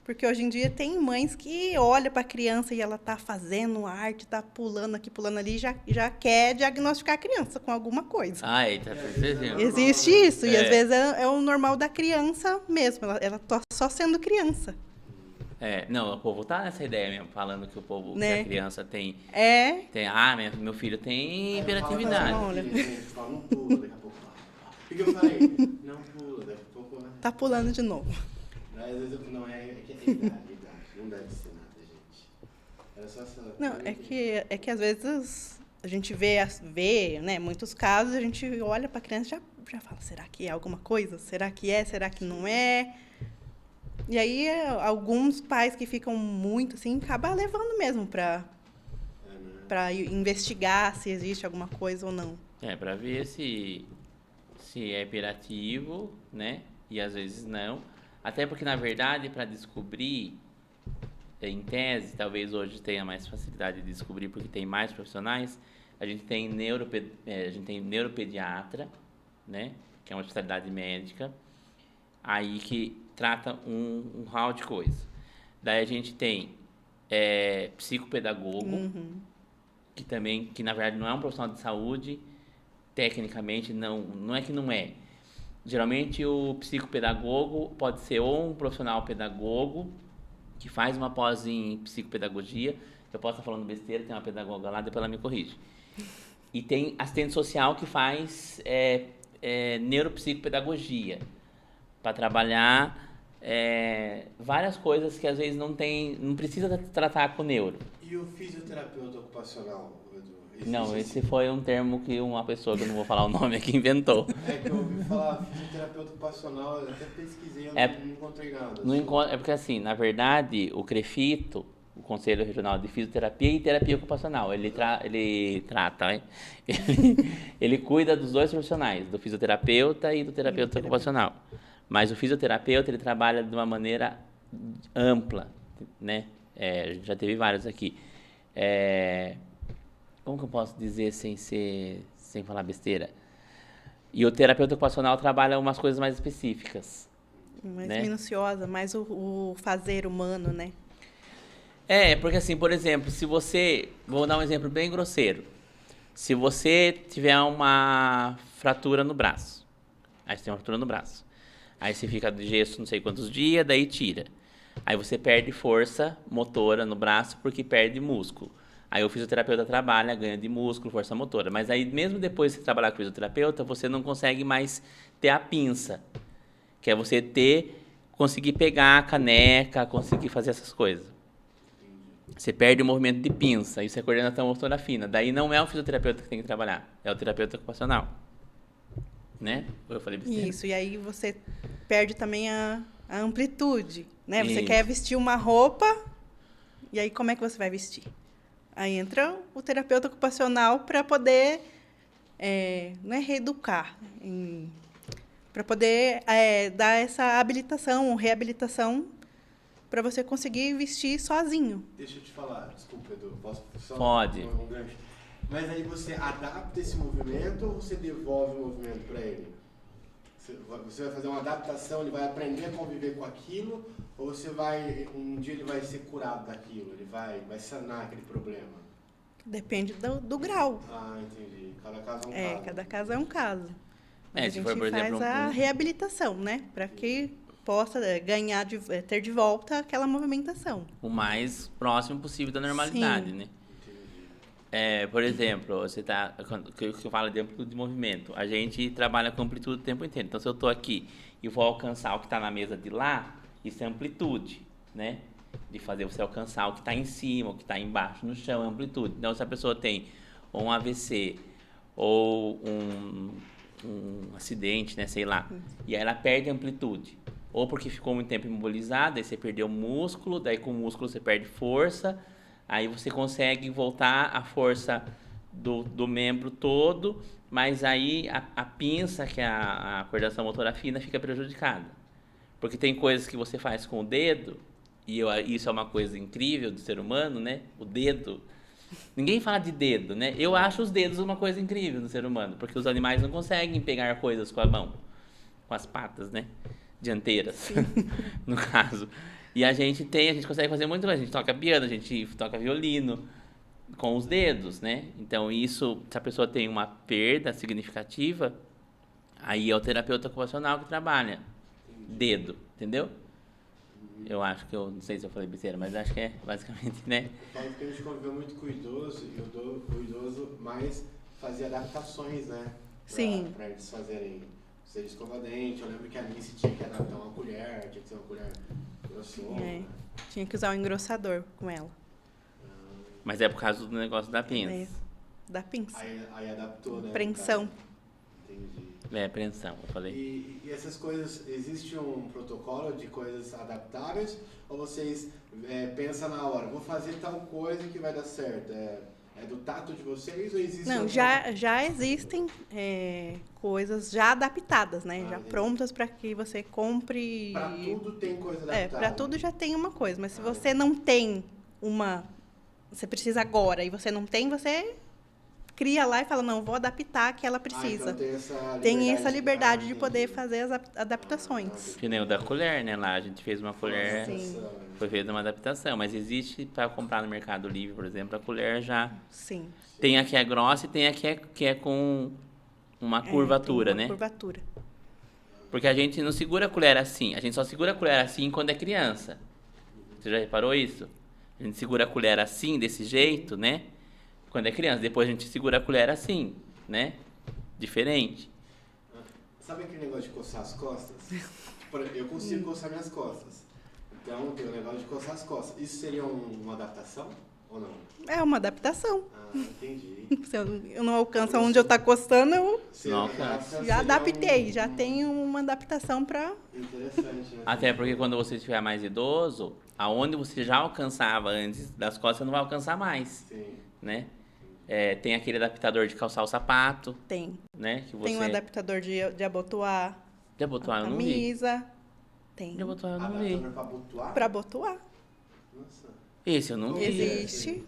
Porque hoje em dia tem mães que olham para a criança e ela está fazendo arte, está pulando aqui, pulando ali, e já quer diagnosticar a criança com alguma coisa. Existe isso, e às vezes é o normal da criança mesmo, ela tá só sendo criança. Não, o povo tá nessa ideia mesmo, falando que o povo, que a criança tem... meu filho tem hiperatividade. Fala, não pula, daqui a pouco. O que eu falei? Não pula, daqui a pouco... Tá pulando de novo. Às vezes eu não idade, não deve ser nada, gente. Era só essa... Não, é que às vezes a gente vê, né, muitos casos, a gente olha para a criança e já fala, será que é alguma coisa? Será que é? Será que não é? E aí alguns pais que ficam muito assim, acabam levando mesmo para investigar se existe alguma coisa ou não. Para ver se é hiperativo, né? E às vezes não. Até porque, na verdade, para descobrir, em tese, talvez hoje tenha mais facilidade de descobrir porque tem mais profissionais, a gente tem neuropediatra, né? Que é uma especialidade médica, aí que trata um rol de coisa. Daí a gente tem psicopedagogo, que na verdade não é um profissional de saúde, tecnicamente não é que não é. Geralmente o psicopedagogo pode ser ou um profissional pedagogo que faz uma pós em psicopedagogia. Eu posso estar falando besteira, tem uma pedagoga lá, depois ela me corrige. E tem assistente social que faz neuropsicopedagogia para trabalhar várias coisas que às vezes não precisa tratar com neuro. E o fisioterapeuta ocupacional, Edu? Não, esse foi um termo que uma pessoa, que eu não vou falar o nome aqui, inventou. É que eu ouvi falar fisioterapeuta ocupacional, eu até pesquisei, eu não encontrei nada. É porque assim, na verdade, o CREFITO, o Conselho Regional de Fisioterapia e Terapia Ocupacional, ele trata, ele cuida dos dois profissionais, do fisioterapeuta e do terapeuta ocupacional. Mas o fisioterapeuta, ele trabalha de uma maneira ampla, né? A gente já teve vários aqui. Como que eu posso dizer sem falar besteira? E o terapeuta ocupacional trabalha umas coisas mais específicas. Mais minuciosa, mais o fazer humano, né? Porque assim, por exemplo, se você... Vou dar um exemplo bem grosseiro. Se você tiver uma fratura no braço, aí você tem uma fratura no braço, aí você fica de gesso não sei quantos dias, daí tira. Aí você perde força motora no braço porque perde músculo. Aí o fisioterapeuta trabalha, ganha de músculo, força motora. Mas aí mesmo depois de você trabalhar com o fisioterapeuta, você não consegue mais ter a pinça. Que é você conseguir pegar a caneca, conseguir fazer essas coisas. Você perde o movimento de pinça, isso é coordenação motora fina. Daí não é o fisioterapeuta que tem que trabalhar, é o terapeuta ocupacional. Né? Eu falei besteira. Isso, e aí você perde também a amplitude, né? Você Isso. quer vestir uma roupa, e aí como é que você vai vestir? Aí entra o terapeuta ocupacional para poder, não é reeducar, para poder dar essa habilitação ou reabilitação para você conseguir vestir sozinho. Deixa eu te falar, desculpa, Edu, posso só Pode. um gancho? Mas aí você adapta esse movimento ou você devolve o movimento para ele? Você vai fazer uma adaptação, ele vai aprender a conviver com aquilo, ou um dia ele vai ser curado daquilo, ele vai sanar aquele problema? Depende do grau. Ah, entendi. Cada caso é um caso. Cada caso é um caso. Mas a se gente for, por faz exemplo, a reabilitação, né? Para que possa ter de volta aquela movimentação. o mais próximo possível da normalidade, Sim. né? Por exemplo, você tá, que eu falo de amplitude de movimento, a gente trabalha com amplitude o tempo inteiro. Então, se eu estou aqui e vou alcançar o que está na mesa de lá, isso é amplitude, né? De fazer você alcançar o que está em cima, o que está embaixo, no chão, é amplitude. Então, se a pessoa tem um AVC ou um acidente, né, sei lá, e aí ela perde amplitude, ou porque ficou muito tempo imobilizada, aí você perdeu músculo, daí com o músculo você perde força, aí você consegue voltar a força do membro todo, mas aí a pinça, que é a coordenação motora fina, fica prejudicada. Porque tem coisas que você faz com o dedo, e isso é uma coisa incrível do ser humano, né? O dedo. Ninguém fala de dedo, né? Eu acho os dedos uma coisa incrível do ser humano, porque os animais não conseguem pegar coisas com a mão, com as patas, né? Dianteiras, no caso. E a gente consegue fazer muito mais. A gente toca piano, a gente toca violino com os dedos, né? Então, isso, se a pessoa tem uma perda significativa, aí é o terapeuta ocupacional que trabalha. Dedo, entendeu? Eu acho que não sei se eu falei besteira, mas acho que é basicamente, né? Eu falo que a gente conviveu muito com o idoso, e o idoso mais fazia adaptações, né? Sim. Pra eles fazerem ser escova-dente. Eu lembro que a Nice tinha que adaptar uma colher, tinha que ser uma colher grossona. Tinha que usar um engrossador com ela. Mas é por causa do negócio da pinça. Da pinça. Aí adaptou, né? Preensão. Entendi. Preensão, eu falei. E essas coisas, existe um protocolo de coisas adaptáveis? Ou vocês pensam na hora, vou fazer tal coisa que vai dar certo? É do tato de vocês ou existe... Não, já existem coisas já adaptadas, né? Já prontas para que você compre. Para tudo tem coisa adaptada? Para tudo já tem uma coisa. Mas se você não tem você precisa agora e você não tem, você cria lá e fala, não, vou adaptar que ela precisa. Então tem essa liberdade de poder fazer as adaptações. Que nem o da colher, né? Lá a gente fez uma colher, Sim. foi feita uma adaptação, mas existe para comprar no Mercado Livre, por exemplo, a colher já. Sim. Tem a que é grossa e tem a que é com uma curvatura, tem uma né? Curvatura. Porque a gente não segura a colher assim, a gente só segura a colher assim quando é criança. Você já reparou isso? A gente segura a colher assim, desse jeito, né? Quando é criança. Depois a gente segura a colher assim, né? Diferente. Sabe aquele negócio de coçar as costas? Eu consigo coçar minhas costas. Então, tem o negócio de coçar as costas. Isso seria uma adaptação ou não? É uma adaptação. Ah, entendi. Se eu não alcanço onde eu estou coçando, eu já adaptei. Já tenho uma adaptação para... Interessante, né? Até porque quando você estiver mais idoso, aonde você já alcançava antes das costas, você não vai alcançar mais. Sim. Né? Tem aquele adaptador de calçar o sapato. Tem. Né? Que você... Tem um adaptador de abotoar De abotoar, a eu não vi. camisa. Tem. De abotoar, eu não vi. Adaptador para abotoar? Para abotoar. Nossa. Esse eu não vi. Existe.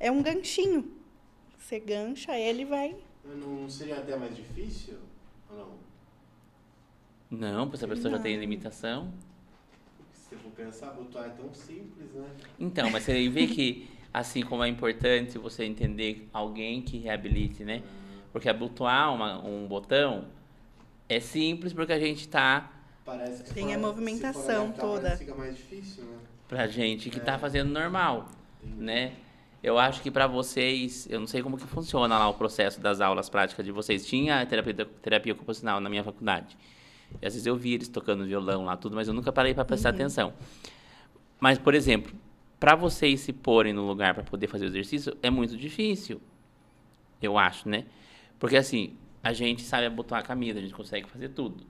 É um ganchinho. Você gancha, ele vai... Não seria até mais difícil? Ou não? Não, porque essa pessoa já tem limitação. Se você for pensar, abotoar é tão simples, né? Então, mas você vê que, assim como é importante você entender alguém que reabilite, né? Porque abotoar um botão é simples porque a gente tá, Parece que Tem a se for movimentação adaptar, toda. parece que fica mais difícil, né? pra gente que tá fazendo normal, Entendi. né? Eu acho que pra vocês, eu não sei como que funciona lá o processo das aulas práticas de vocês. Tinha terapia ocupacional na minha faculdade. E às vezes eu vi eles tocando violão lá, tudo, mas eu nunca parei pra prestar atenção. Mas, por exemplo, pra vocês se porem no lugar pra poder fazer o exercício, é muito difícil, eu acho, né? Porque assim, a gente sabe abotoar a camisa, a gente consegue fazer tudo.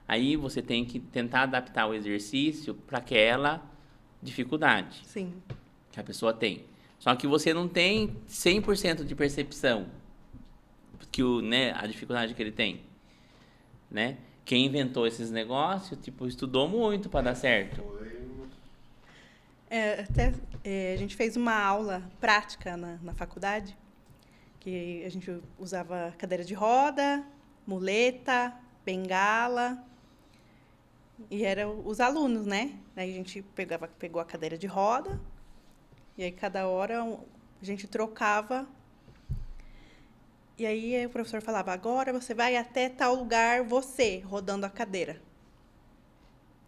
Aí você tem que tentar adaptar o exercício para aquela dificuldade Sim. que a pessoa tem. Só que você não tem 100% de percepção que né, a dificuldade que ele tem, né? Quem inventou esses negócios, tipo, estudou muito para dar certo. A gente fez uma aula prática na faculdade, que a gente usava cadeira de roda, muleta, bengala, e eram os alunos, né? Aí a gente pegou a cadeira de roda, e aí cada hora a gente trocava. E aí o professor falava, agora você vai até tal lugar, você, rodando a cadeira.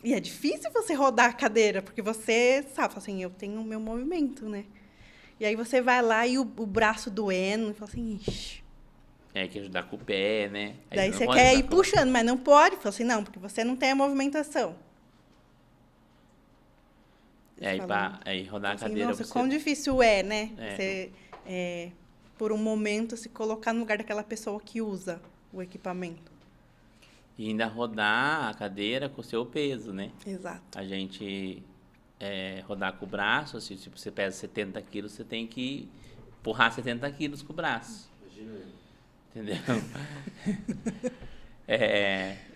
E é difícil você rodar a cadeira, porque você sabe, fala assim, eu tenho o meu movimento, né? E aí você vai lá e o braço doendo, e fala assim, ixi. É, que ajudar com o pé, né? Aí Daí não você pode quer ajudar ir com- puxando, mas não pode. Fala assim, não, porque você não tem a movimentação. É, aí, Fala, aí rodar a assim, cadeira nossa, você... quão difícil é, né? É. Você, por um momento, se colocar no lugar daquela pessoa que usa o equipamento. E ainda rodar a cadeira com o seu peso, né? Exato. A gente rodar com o braço, se tipo, você pesa 70 quilos, você tem que empurrar 70 quilos com o braço. Imagina aí. Entendeu?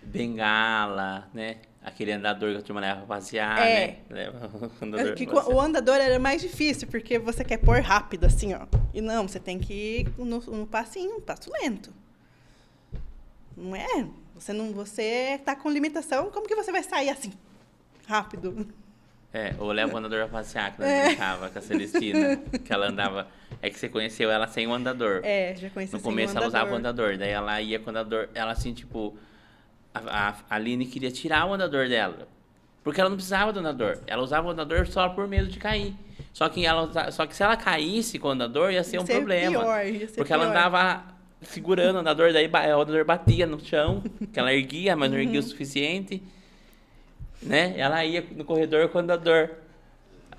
Bengala, né? Aquele andador que a turma leva pra passear, né? Leva o andador Que pra passear. o andador era mais difícil, porque você quer pôr rápido, assim, ó. E não, você tem que ir no passinho, um passo lento. Não é? Você tá com limitação, como que você vai sair assim, rápido? Ou leva o andador pra passear, que nós brincava com a Celestina, que ela andava... É que você conheceu ela sem o andador. Já conheci No assim, começo o ela usava o andador. andador, daí ela ia com o andador, ela assim, tipo... A Aline queria tirar o andador dela, porque ela não precisava do andador. Ela usava o andador só por medo de cair. Só que se ela caísse com o andador, ia ser um problema. Ia ser Porque ela pior. andava segurando o andador, daí o andador batia no chão, que ela erguia, mas não erguia o suficiente. Né? Ela ia no corredor com o andador.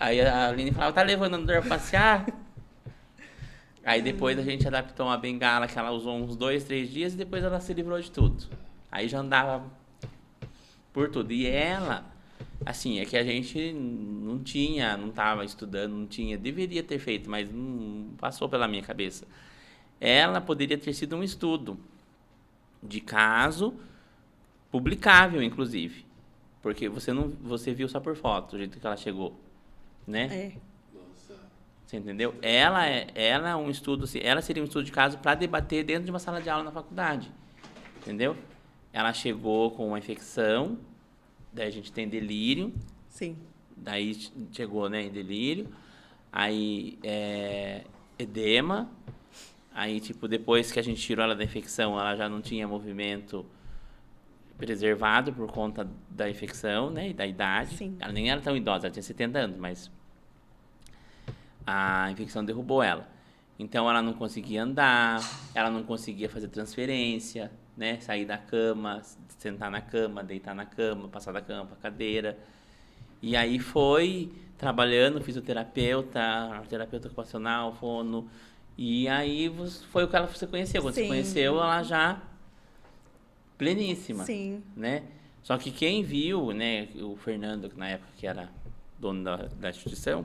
Aí a Aline falava, tá levando o andador pra passear? Aí depois a gente adaptou uma bengala que ela usou uns 2, 3 dias e depois ela se livrou de tudo. Aí já andava por tudo. E ela, assim, é que a gente não tava estudando, não tinha, deveria ter feito, mas não passou pela minha cabeça. Ela poderia ter sido um estudo de caso, publicável, inclusive. Porque você viu só por foto, o jeito que ela chegou, né? Nossa. Você entendeu? Ela é um estudo, ela seria um estudo de caso para debater dentro de uma sala de aula na faculdade. Entendeu? Ela chegou com uma infecção, daí a gente tem delírio, Sim. daí chegou, né, em delírio, aí edema, aí tipo, depois que a gente tirou ela da infecção, ela já não tinha movimento preservado por conta da infecção, né, e da idade. Sim. Ela nem era tão idosa, ela tinha 70 anos, mas a infecção derrubou ela. Então ela não conseguia andar, ela não conseguia fazer transferência, né? Sair da cama, sentar na cama, deitar na cama, passar da cama para cadeira. E aí foi trabalhando, fisioterapeuta, terapeuta ocupacional, fono. E aí foi o que você conheceu. Quando você Sim. conheceu, ela já pleníssima, Sim. né? Só que quem viu, né, o Fernando, que na época que era dono da instituição,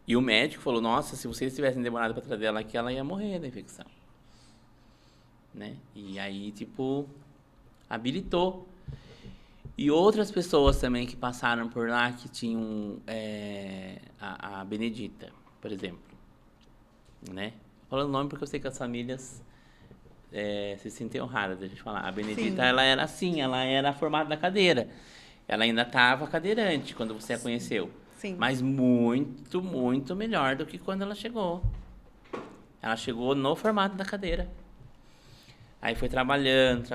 e o médico falou, nossa, se vocês tivessem demorado para trazer ela aqui, ela ia morrer da infecção. Né? E aí, tipo, habilitou. E outras pessoas também que passaram por lá, que tinham a Benedita, por exemplo. Né? Falando o nome porque eu sei que as famílias se sentem honradas de a gente falar. A Benedita, Sim. ela era assim, ela era formada na cadeira. Ela ainda estava cadeirante quando você a conheceu. Sim. Mas muito, muito melhor do que quando ela chegou. Ela chegou no formato da cadeira. Aí foi trabalhando,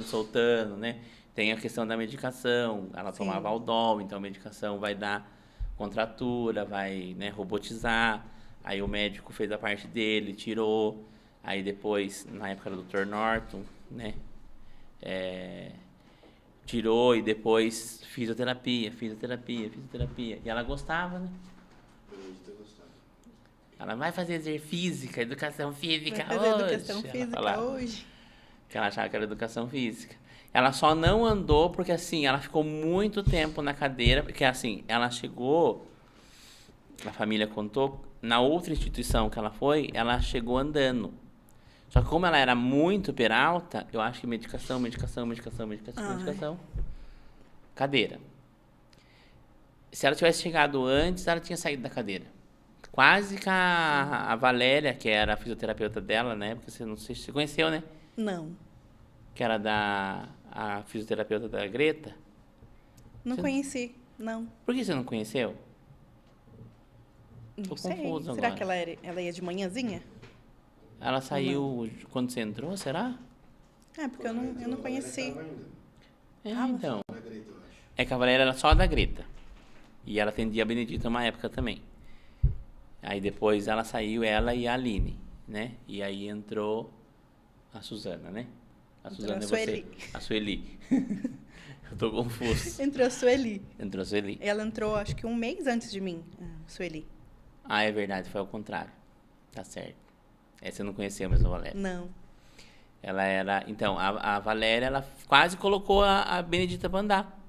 soltando, né? Tem a questão da medicação. Ela Sim. tomava Aldol, então a medicação vai dar contratura, vai, né, robotizar. Aí o médico fez a parte dele, tirou. Aí depois, na época do Dr. Norton, né? Tirou e depois fisioterapia. E ela gostava, né? Benedita gostava. Ela vai fazer educação física Vai fazer hoje. educação Ela física falava hoje. que ela achava que era educação física. Ela só não andou porque, assim, ela ficou muito tempo na cadeira, porque, assim, ela chegou, a família contou, na outra instituição que ela foi, ela chegou andando. Só que como ela era muito peralta, eu acho que medicação, cadeira. Se ela tivesse chegado antes, ela tinha saído da cadeira. Quase que a Valéria, que era a fisioterapeuta dela, né? Porque você não sei se você conheceu, né? Não. Que era a fisioterapeuta da Greta. Não Você- conheci, não. Por que você não conheceu? Não Tô sei. confuso Será agora. que ela ia de manhãzinha? Ela saiu quando você entrou, será? É, porque eu não conheci. Então. Na Greta, eu acho. É que a Valéria era só da Greta. E ela atendia a Benedita uma época também. Aí depois ela saiu, ela e a Aline, né? E aí entrou a Suzana, né? A Entrou Suzana a é você. Sueli. A Sueli. Eu tô confuso. Entrou a Sueli. Entrou a Sueli. Ela entrou, acho que um mês antes de mim, a Sueli. Ah, é verdade, foi ao contrário. Tá certo. Essa você não conheceu mesmo, a Valéria. Não. Ela era... Então, a Valéria, ela quase colocou a Benedita pra andar.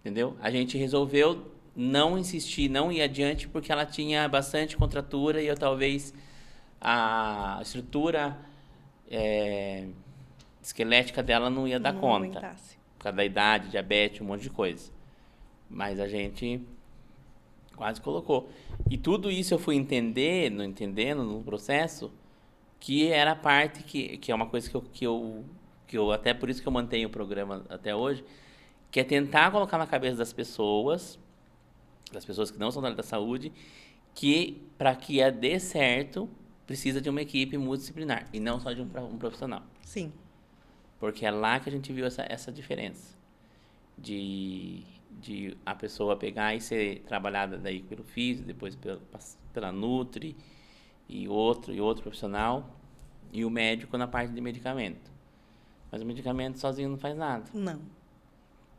Entendeu? A gente resolveu não insistir, não ir adiante, porque ela tinha bastante contratura e eu talvez a estrutura esquelética dela não ia dar Não conta. aguentasse. Por causa da idade, diabetes, um monte de coisa. Mas a gente quase colocou. E tudo isso eu fui entendendo no processo, que era a parte que é uma coisa que eu até por isso que eu mantenho o programa até hoje, que é tentar colocar na cabeça das pessoas que não são da área da saúde, que para que dê certo, precisa de uma equipe multidisciplinar e não só de um profissional. Sim. Porque é lá que a gente viu essa diferença de a pessoa pegar e ser trabalhada daí pelo físico, depois pela Nutri e outro profissional, e o médico na parte de medicamento. Mas o medicamento sozinho não faz nada, Não.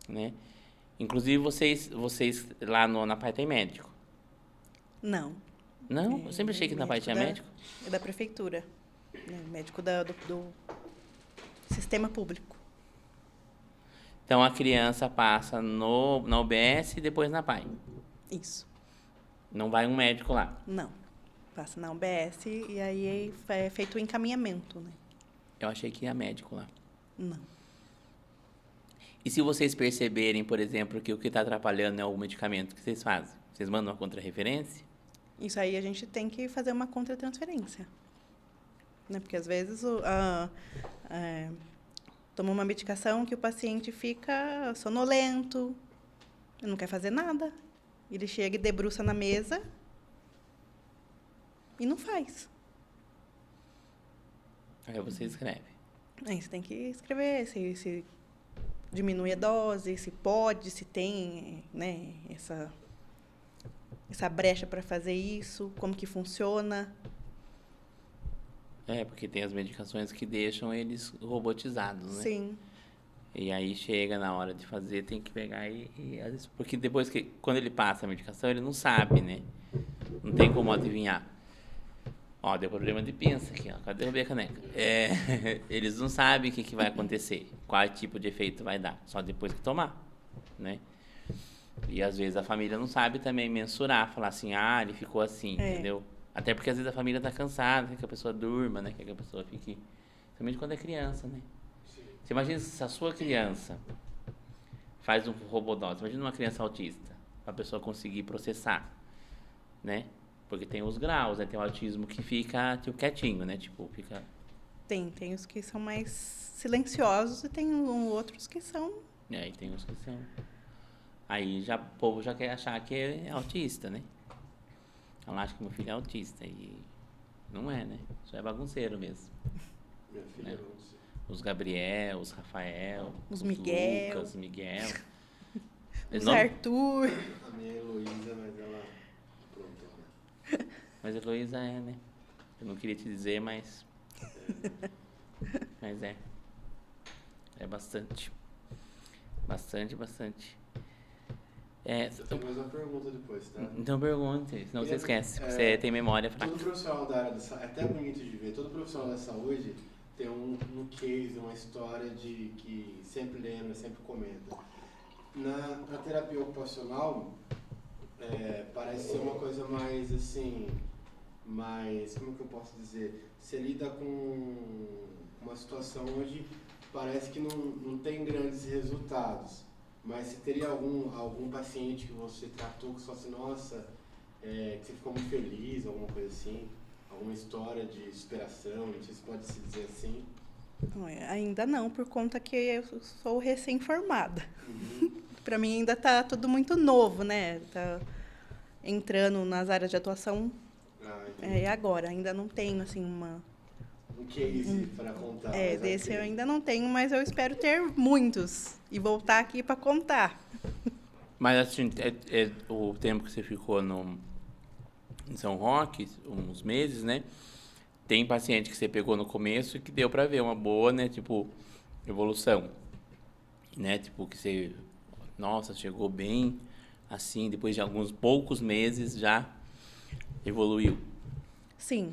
né? Inclusive vocês lá na parte tem médico. Não. Não? Eu sempre achei que na parte tinha médico. É da prefeitura. Né? Médico do sistema público. Então a criança passa na UBS e depois na PAI. Isso. Não vai um médico lá. Não. Passa na UBS e aí é feito o encaminhamento, né? Eu achei que ia médico lá. Não. E se vocês perceberem, por exemplo, que o que está atrapalhando é o medicamento, o que vocês fazem? Vocês mandam uma contrarreferência? Isso aí a gente tem que fazer uma contratransferência. Né? Porque às vezes toma uma medicação que o paciente fica sonolento, não quer fazer nada. Ele chega e debruça na mesa e não faz. Aí você escreve. Aí você tem que escrever se diminui a dose, se pode, se tem, né, essa brecha para fazer isso, como que funciona. Porque tem as medicações que deixam eles robotizados, né? Sim. E aí chega na hora de fazer, tem que pegar porque depois quando ele passa a medicação, ele não sabe, né? Não tem como adivinhar. Ó, deu problema de pinça aqui, ó. Quase derrubei a caneca. Eles não sabem o que vai acontecer, qual tipo de efeito vai dar, só depois que tomar, né? E às vezes a família não sabe também mensurar, falar assim, ele ficou assim, entendeu? Até porque às vezes a família tá cansada, quer que a pessoa durma, né? Quer que a pessoa fique... Principalmente quando é criança, né? Você imagina se a sua criança faz um robodose, imagina uma criança autista, para a pessoa conseguir processar, né? Porque tem os graus, né? Tem o autismo que fica tipo, quietinho, né? Tipo, fica Tem os que são mais silenciosos e tem outros que são... E aí tem uns que são... Aí já, o povo já quer achar que é autista, né? Ela acha que meu filho é autista e não é, né? Só é bagunceiro mesmo. Minha filha É. não sei. Os Gabriel, os Rafael, Os Miguel. Lucas, Miguel. Os Não- Arthur. A minha é Heloísa, mas ela pronto, né? Mas a Heloísa é, né? Eu não queria te dizer, mas... Mas é. É bastante. Bastante. É, Eu tenho mais uma pergunta depois, tá? então pergunte, senão você esquece. Você tem memória fraca. Todo profissional da área da saúde, é até bonito de ver, todo profissional da saúde tem um case, uma história de que sempre lembra, sempre comenta. Na terapia ocupacional, parece ser uma coisa mais assim, mais, como que eu posso dizer? Você lida com uma situação onde parece que não tem grandes resultados. Mas se teria algum paciente que você tratou que você falou assim, nossa, que você ficou muito feliz, alguma coisa assim? Alguma história de superação, não sei se pode se dizer assim. Ainda não, por conta que eu sou recém-formada. Uhum. Para mim ainda está tudo muito novo, né? Tá entrando nas áreas de atuação agora. Ainda não tenho, assim, Um case para contar. mas desse ok. eu ainda não tenho, mas eu espero ter muitos e voltar aqui para contar. Mas assim, o tempo que você ficou em São Roque, uns meses, né? Tem paciente que você pegou no começo e que deu pra ver uma boa, né? Tipo, evolução. Né? Tipo, que você... Nossa, chegou bem, assim, depois de alguns poucos meses já evoluiu. Sim.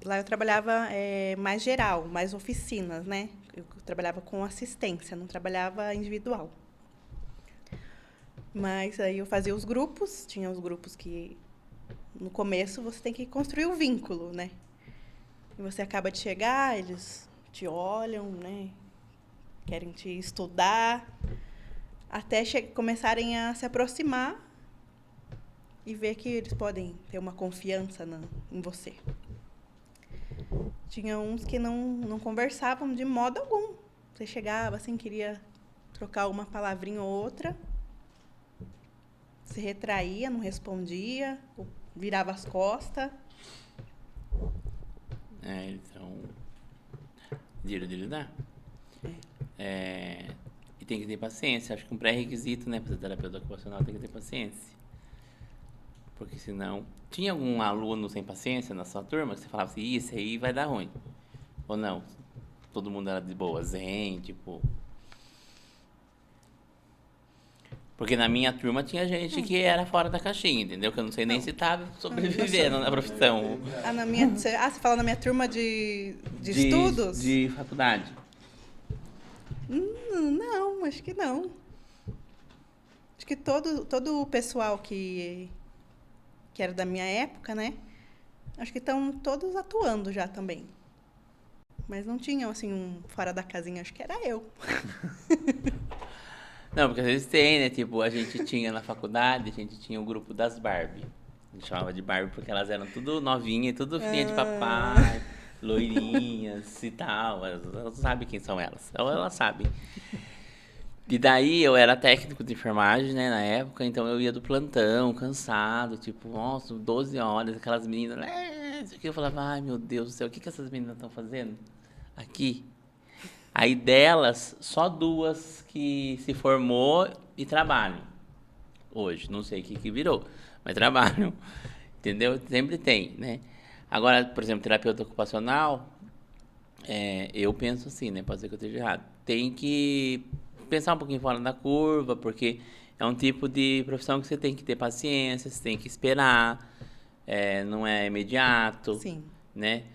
Lá eu trabalhava mais geral, mais oficinas, né? Eu trabalhava com assistência, não trabalhava individual. Mas aí eu fazia os grupos, tinha os grupos que no começo você tem que construir o vínculo, né? E você acaba de chegar, eles te olham, né? Querem te estudar, até começarem a se aproximar e ver que eles podem ter uma confiança em você. Tinha uns que não conversavam de modo algum. Você chegava assim, queria trocar uma palavrinha ou outra, se retraía, não respondia, virava as costas. Então... de lidar. E tem que ter paciência. Acho que um pré-requisito, né, para ser terapeuta ocupacional tem que ter paciência. Porque senão... Tinha algum aluno sem paciência na sua turma que você falava assim, isso aí vai dar ruim? Ou não? Todo mundo era de boa, zen, tipo... Porque na minha turma tinha gente que era fora da caixinha, entendeu? Que eu não sei nem se tava sobrevivendo na profissão. Você fala na minha turma de estudos? De faculdade. Não, acho que não. Acho que todo o pessoal que era da minha época, né? Acho que estão todos atuando já também. Mas não tinham, assim, um fora da casinha. Acho que era eu. Não, porque às vezes tem, né? Tipo, a gente tinha na faculdade, a gente tinha o grupo das Barbie. A gente chamava de Barbie porque elas eram tudo novinhas, tudo filhinha de papai, loirinhas e tal. Elas sabem quem são elas. Ou elas sabem. E daí eu era técnico de enfermagem, né, na época, então eu ia do plantão, cansado, tipo, nossa, 12 horas, aquelas meninas, isso aqui, eu falava, ai meu Deus do céu, o que essas meninas estão fazendo aqui? Aí delas, só 2 que se formou e trabalham hoje, não sei o que virou, mas trabalham, entendeu? Sempre tem, né? Agora, por exemplo, terapeuta ocupacional, eu penso assim, né, pode ser que eu esteja errado, tem que pensar um pouquinho fora da curva, porque é um tipo de profissão que você tem que ter paciência, você tem que esperar, não é imediato, Sim. né?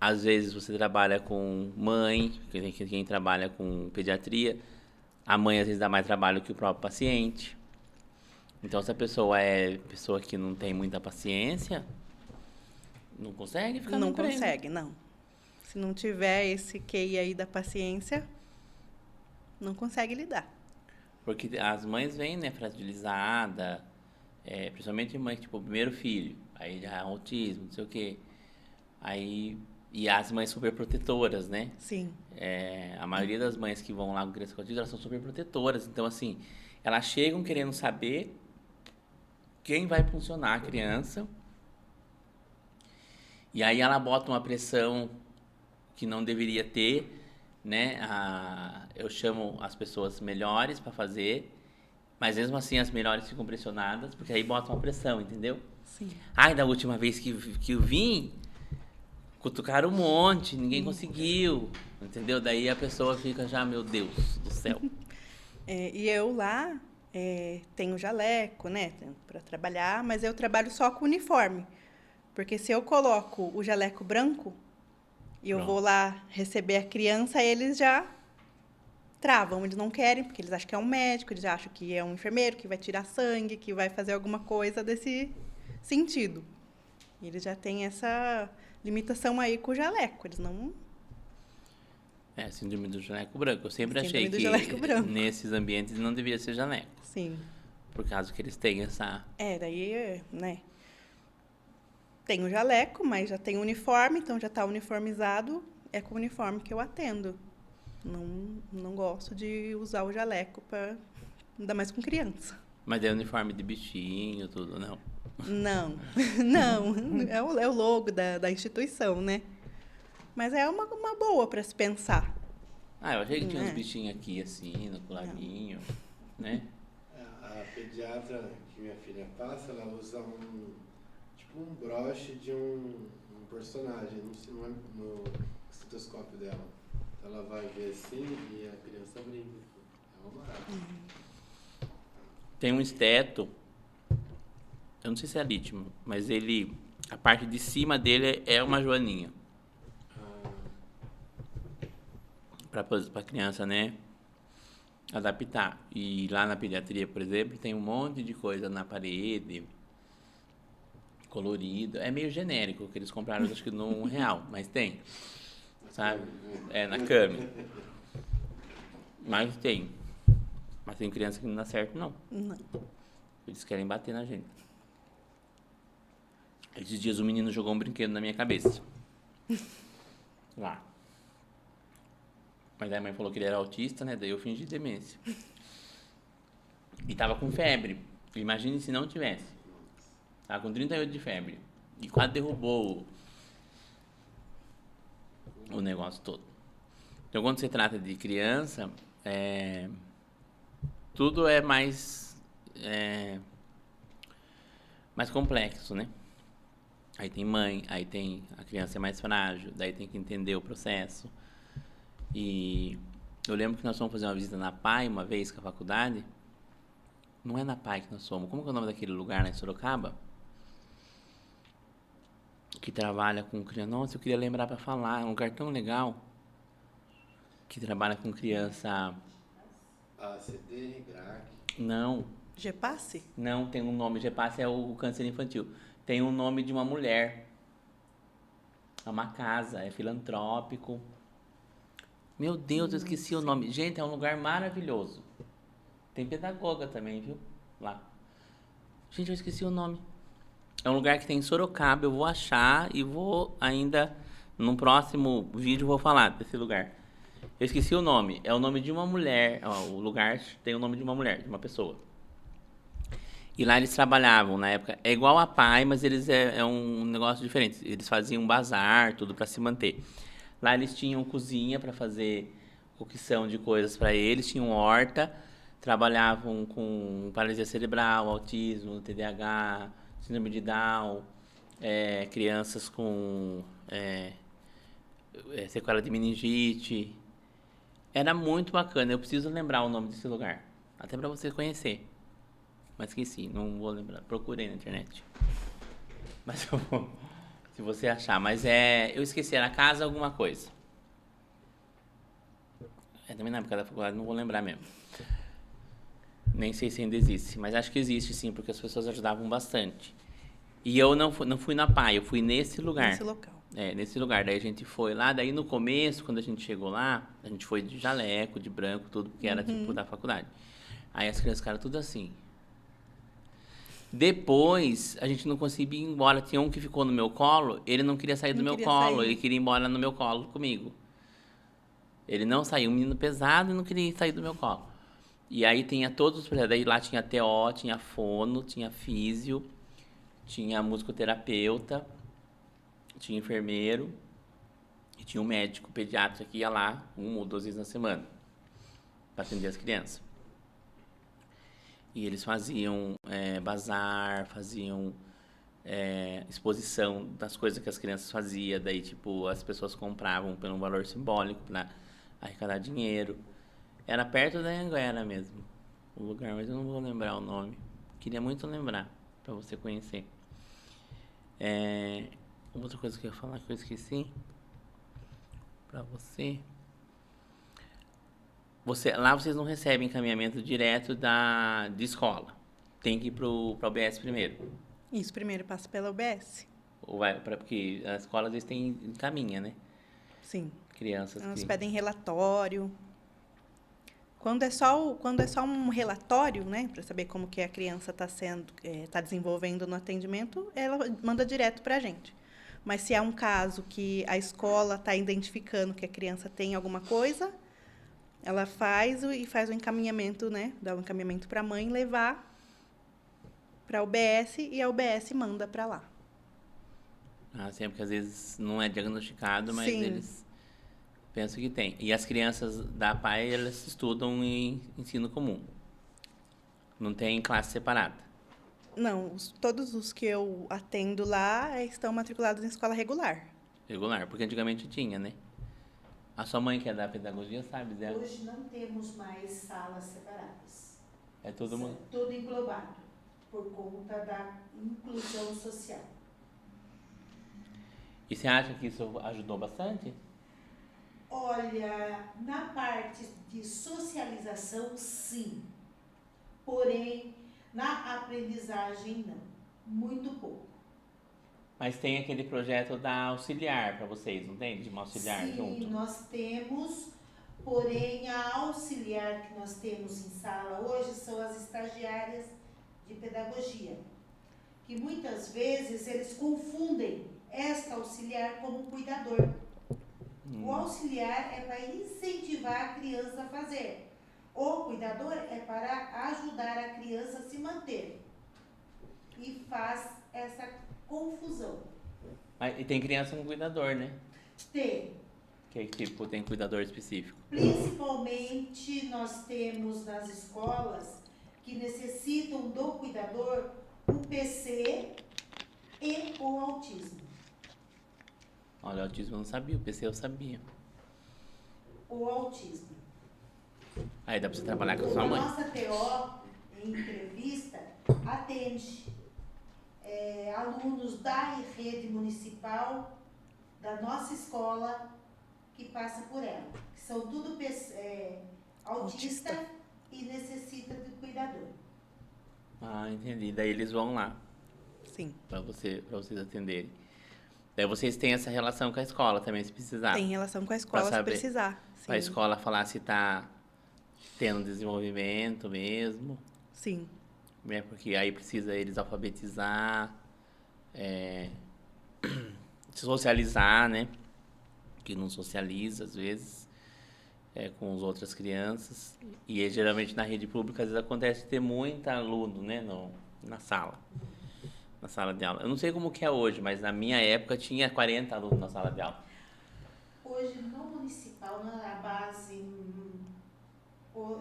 Às vezes você trabalha com mãe, quem trabalha com pediatria, a mãe às vezes dá mais trabalho que o próprio paciente. Então, se a pessoa é pessoa que não tem muita paciência, não consegue ficar no Não emprego. consegue, não. Se não tiver esse QI aí da paciência, não consegue lidar. Porque as mães vêm, né, fragilizada, principalmente mãe, tipo, primeiro filho, aí já autismo, não sei o quê. Aí, E as mães super protetoras, né? Sim. A maioria das mães que vão lá com criança com autismo, elas são super protetoras. Então, assim, elas chegam querendo saber quem vai funcionar a criança. E aí ela bota uma pressão que não deveria ter, né? Eu chamo as pessoas melhores para fazer, mas mesmo assim as melhores ficam pressionadas, porque aí botam uma pressão, entendeu? Sim. Ai, da última vez que eu vim, cutucaram um monte, ninguém conseguiu, entendeu? Daí a pessoa fica já, meu Deus do céu. E eu lá tenho jaleco, né, para trabalhar, mas eu trabalho só com uniforme. Porque se eu coloco o jaleco branco e eu vou lá receber a criança, eles já travam. Eles não querem, porque eles acham que é um médico, eles acham que é um enfermeiro, que vai tirar sangue, que vai fazer alguma coisa desse sentido. E eles já têm essa limitação aí com o jaleco. Eles não... Síndrome do jaleco branco. Eu sempre Síndrome achei do que jaleco branco. nesses ambientes não deveria ser jaleco. Sim. Por causa que eles têm essa... Daí, né? Tem o jaleco, mas já tem o uniforme, então já está uniformizado. É com o uniforme que eu atendo. Não gosto de usar o jaleco para... Ainda mais com criança. Mas é uniforme de bichinho, tudo, não? Não, não. É o logo da instituição, né? Mas é uma boa para se pensar. Eu achei que tinha uns bichinhos aqui, assim, no colarinho, né? A pediatra que minha filha passa, ela usa tipo um broche de um personagem no estetoscópio dela. Então ela vai ver assim e a criança brinca. É uma maravilha. Tem um esteto, eu não sei se é litmo, mas a parte de cima dele é uma joaninha. Pra criança, né, adaptar. E lá na pediatria, por exemplo, tem um monte de coisa na parede, colorido. É meio genérico, que eles compraram, acho que no R$1, mas tem, sabe? Na cama. Mas tem. Mas tem criança que não dá certo, não. Não. Eles querem bater na gente. Esses dias o menino jogou um brinquedo na minha cabeça. Lá. Mas aí a mãe falou que ele era autista, né? Daí eu fingi demência. E tava com febre. Imagine se não tivesse. Tava com 38 de febre. E quase derrubou o negócio todo. Então, quando se trata de criança, tudo é mais complexo, né? Aí tem mãe, aí tem a criança é mais frágil, daí tem que entender o processo. E eu lembro que nós fomos fazer uma visita na PAI uma vez com a faculdade. Não é na PAI que nós fomos. Como que é o nome daquele lugar lá em Sorocaba? Que trabalha com criança. Nossa, eu queria lembrar para falar. É um lugar tão legal. Que trabalha com criança. ACD, GRAC. Não. Gepasse? Não, tem um nome. Gepasse é o câncer infantil. Tem um nome de uma mulher. É uma casa, é filantrópico. Meu Deus, eu esqueci o nome. Gente, é um lugar maravilhoso. Tem pedagoga também, viu? Lá. Gente, eu esqueci o nome. É um lugar que tem em Sorocaba. Eu vou achar e vou ainda... No próximo vídeo vou falar desse lugar. Eu esqueci o nome. É o nome de uma mulher. O lugar tem o nome de uma mulher, de uma pessoa. E lá eles trabalhavam na época. É igual a PAI, mas eles é um negócio diferente. Eles faziam um bazar, tudo para se manter. Lá eles tinham cozinha para fazer cocção de coisas para eles, tinham horta, trabalhavam com paralisia cerebral, autismo, TDAH, síndrome de Down, crianças com sequela de meningite. Era muito bacana, eu preciso lembrar o nome desse lugar, até para você conhecer. Mas esqueci, não vou lembrar, procurei na internet. Mas eu vou... Se você achar, mas eu esqueci, era casa alguma coisa. Também na época da faculdade, não vou lembrar mesmo. Nem sei se ainda existe, mas acho que existe sim, porque as pessoas ajudavam bastante. E eu não fui na PAI, eu fui nesse lugar. Nesse local. Nesse lugar. Daí a gente foi lá, daí no começo, quando a gente chegou lá, a gente foi de jaleco, de branco, tudo, porque era tipo da faculdade. Aí as crianças ficaram tudo assim. Depois, a gente não conseguia ir embora. Tinha um que ficou no meu colo, ele não queria sair do Não meu queria colo, sair. ele queria ir embora no meu colo comigo. Ele não saiu, um menino pesado e não queria sair do meu colo. E aí tinha todos os projetos. Daí lá tinha TO, tinha fono, tinha físio, tinha musicoterapeuta, tinha enfermeiro e tinha um médico pediatra que ia lá 1 ou 2 vezes na semana para atender as crianças. E eles faziam bazar, faziam exposição das coisas que as crianças faziam. Daí, tipo, as pessoas compravam por um valor simbólico para arrecadar dinheiro. Era perto da Anhanguera mesmo, o lugar, mas eu não vou lembrar o nome. Queria muito lembrar, para você conhecer. Outra coisa que eu ia falar que eu esqueci para você. Lá vocês não recebem encaminhamento direto de escola. Tem que ir para o UBS primeiro. Isso, primeiro passa pela UBS. Porque a escola às vezes encaminha, né? Sim. Crianças Elas que... pedem relatório. Quando é só um relatório, né, para saber como que a criança está desenvolvendo no atendimento, ela manda direto para a gente. Mas se é um caso que a escola está identificando que a criança tem alguma coisa, ela faz o encaminhamento, né, dá o encaminhamento para a mãe levar para a UBS e a UBS manda para lá. Sim, porque às vezes não é diagnosticado, mas Sim. eles pensam que tem. E as crianças da PAI, elas estudam em ensino comum. Não tem classe separada. Não, todos os que eu atendo lá estão matriculados em escola regular. Regular, porque antigamente tinha, né? A sua mãe que é da pedagogia sabe dela. Hoje não temos mais salas separadas. É todo mundo. Tudo englobado, por conta da inclusão social. E você acha que isso ajudou bastante? Olha, na parte de socialização, sim. Porém, na aprendizagem, não. Muito pouco. Mas tem aquele projeto da auxiliar para vocês, não tem? De uma auxiliar Sim, junto? nós temos, porém a auxiliar que nós temos em sala hoje são as estagiárias de pedagogia, que muitas vezes eles confundem esta auxiliar como cuidador. O auxiliar é para incentivar a criança a fazer. O cuidador é para ajudar a criança a se manter. E faz essa confusão. E tem criança com cuidador, né? Tem. Que tipo, tem cuidador específico. Principalmente nós temos nas escolas que necessitam do cuidador o PC e o autismo. Olha, o autismo eu não sabia, o PC eu sabia. O autismo. Aí dá pra você trabalhar com a sua mãe. A nossa TO, em entrevista, atende alunos da rede municipal da nossa escola que passa por ela. Que são tudo autista e necessita de cuidador. Entendi. Daí eles vão lá. Sim. Pra vocês atenderem. Daí vocês têm essa relação com a escola também, se precisar. Tem relação com a escola se precisar. Sim. Pra escola falar se tá tendo desenvolvimento mesmo. Sim. Porque aí precisa eles alfabetizar, se socializar, né? Que não socializa às vezes com as outras crianças. E geralmente na rede pública às vezes acontece de ter muito aluno, né? Na sala de aula. Eu não sei como que é hoje, mas na minha época tinha 40 alunos na sala de aula. Hoje no municipal, a base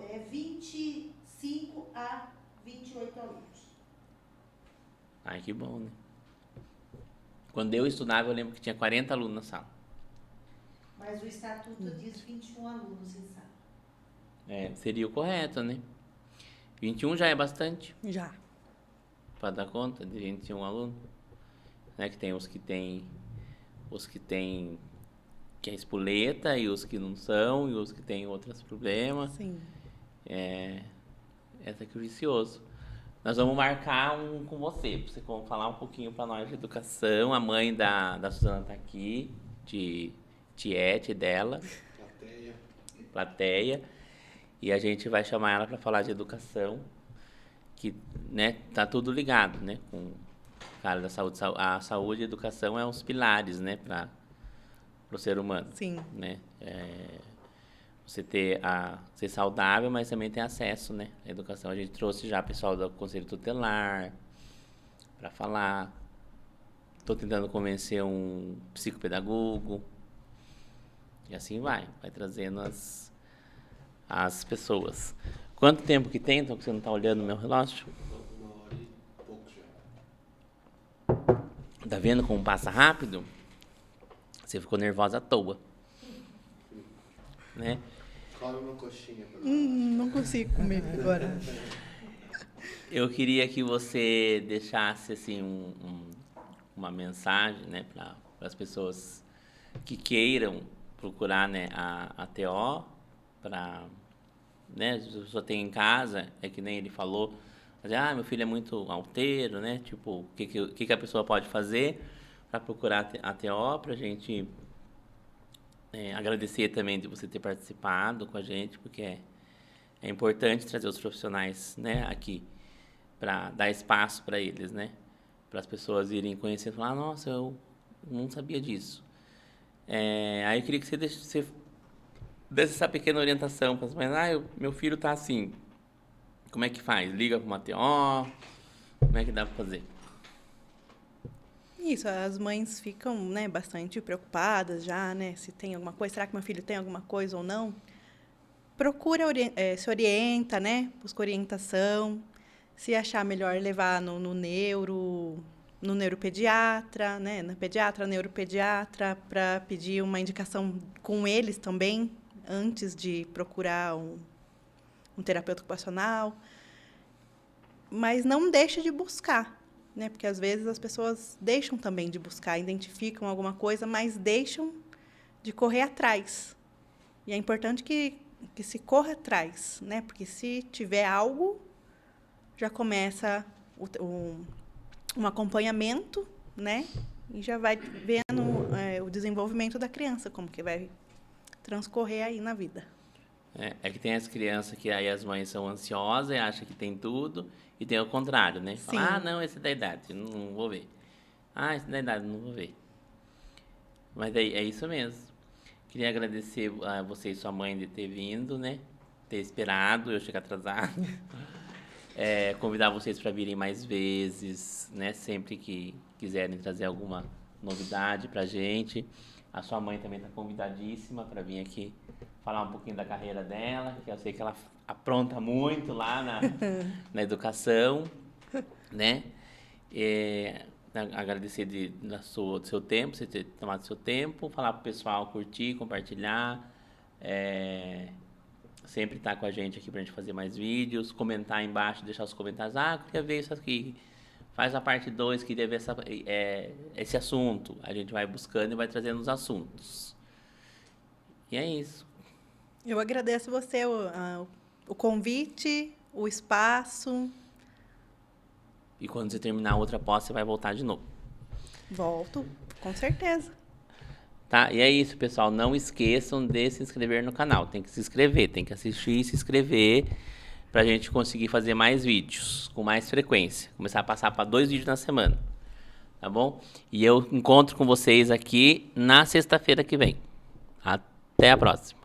é 25 a 28 alunos. Ai, que bom, né? Quando eu estudava, eu lembro que tinha 40 alunos na sala. Mas o estatuto diz 21 alunos em sala. Seria o correto, né? 21 já é bastante. Já. Para dar conta de 21 alunos. Né? Que tem os que tem que é espoleta e os que não são e os que têm outros problemas. Sim. É sacrificioso. Nós vamos marcar um com você, pra você falar um pouquinho para nós de educação. A mãe da Suzana está aqui, de Tiete dela. Plateia. E a gente vai chamar ela para falar de educação, que, né, tá tudo ligado, né, com o cara da saúde. A saúde e a educação é os pilares, né, para o ser humano. Sim. Né? Você ser saudável, mas também ter acesso, né, à educação. A gente trouxe já pessoal do Conselho Tutelar para falar. Estou tentando convencer um psicopedagogo. E assim vai trazendo as pessoas. Quanto tempo que tem? Então, que você não está olhando no meu relógio? 1 hora e pouco já. Tá vendo como passa rápido? Você ficou nervosa à toa. Né? Come uma coxinha pra Não consigo comer agora. Eu queria que você deixasse assim uma mensagem, né, para as pessoas que queiram procurar, né, a TO, para, né, se a pessoa tem em casa, é que nem ele falou, mas, meu filho é muito alteroso, né, tipo, o que a pessoa pode fazer para procurar a TO, para a gente agradecer também de você ter participado com a gente, porque é importante trazer os profissionais, né, aqui, para dar espaço para eles, né, para as pessoas irem conhecer e falar, nossa, eu não sabia disso. Aí eu queria que você desse essa pequena orientação para as mães. Meu filho está assim, como é que faz? Liga para uma TO? Como é que dá para fazer? Isso, as mães ficam, né, bastante preocupadas já, né, se tem alguma coisa, será que meu filho tem alguma coisa ou não? Procura, se orienta, né, busca orientação, se achar melhor levar no neuropediatra, né, na pediatra, neuropediatra, para pedir uma indicação com eles também, antes de procurar um terapeuta ocupacional. Mas não deixe de buscar, né, porque às vezes as pessoas deixam também de buscar, identificam alguma coisa, mas deixam de correr atrás. E é importante que se corra atrás, né, porque se tiver algo, já começa um acompanhamento, né? E já vai vendo o desenvolvimento da criança, como que vai transcorrer aí na vida. É que tem as crianças que aí as mães são ansiosas e acham que tem tudo, e tem o contrário, né? Fala, não, esse é da idade, não vou ver. Esse é da idade, não vou ver. Mas daí, é isso mesmo. Queria agradecer a você e sua mãe de ter vindo, né? Ter esperado eu chegar atrasado. Convidar vocês para virem mais vezes, né? Sempre que quiserem trazer alguma novidade pra gente. A sua mãe também está convidadíssima para vir aqui falar um pouquinho da carreira dela, que eu sei que ela apronta muito lá na educação, né? Agradecer do seu tempo, você ter tomado seu tempo, falar pro pessoal curtir, compartilhar, sempre estar com a gente aqui pra gente fazer mais vídeos, comentar aí embaixo, deixar os comentários, eu queria ver isso aqui, faz a parte 2, queria ver esse assunto. A gente vai buscando e vai trazendo os assuntos. E é isso. Eu agradeço você o convite, o espaço. E quando você terminar a outra pós, você vai voltar de novo. Volto, com certeza. Tá? E é isso, pessoal. Não esqueçam de se inscrever no canal. Tem que se inscrever, tem que assistir e se inscrever pra gente conseguir fazer mais vídeos com mais frequência. Começar a passar para 2 vídeos na semana. Tá bom? E eu encontro com vocês aqui na sexta-feira que vem. Até a próxima.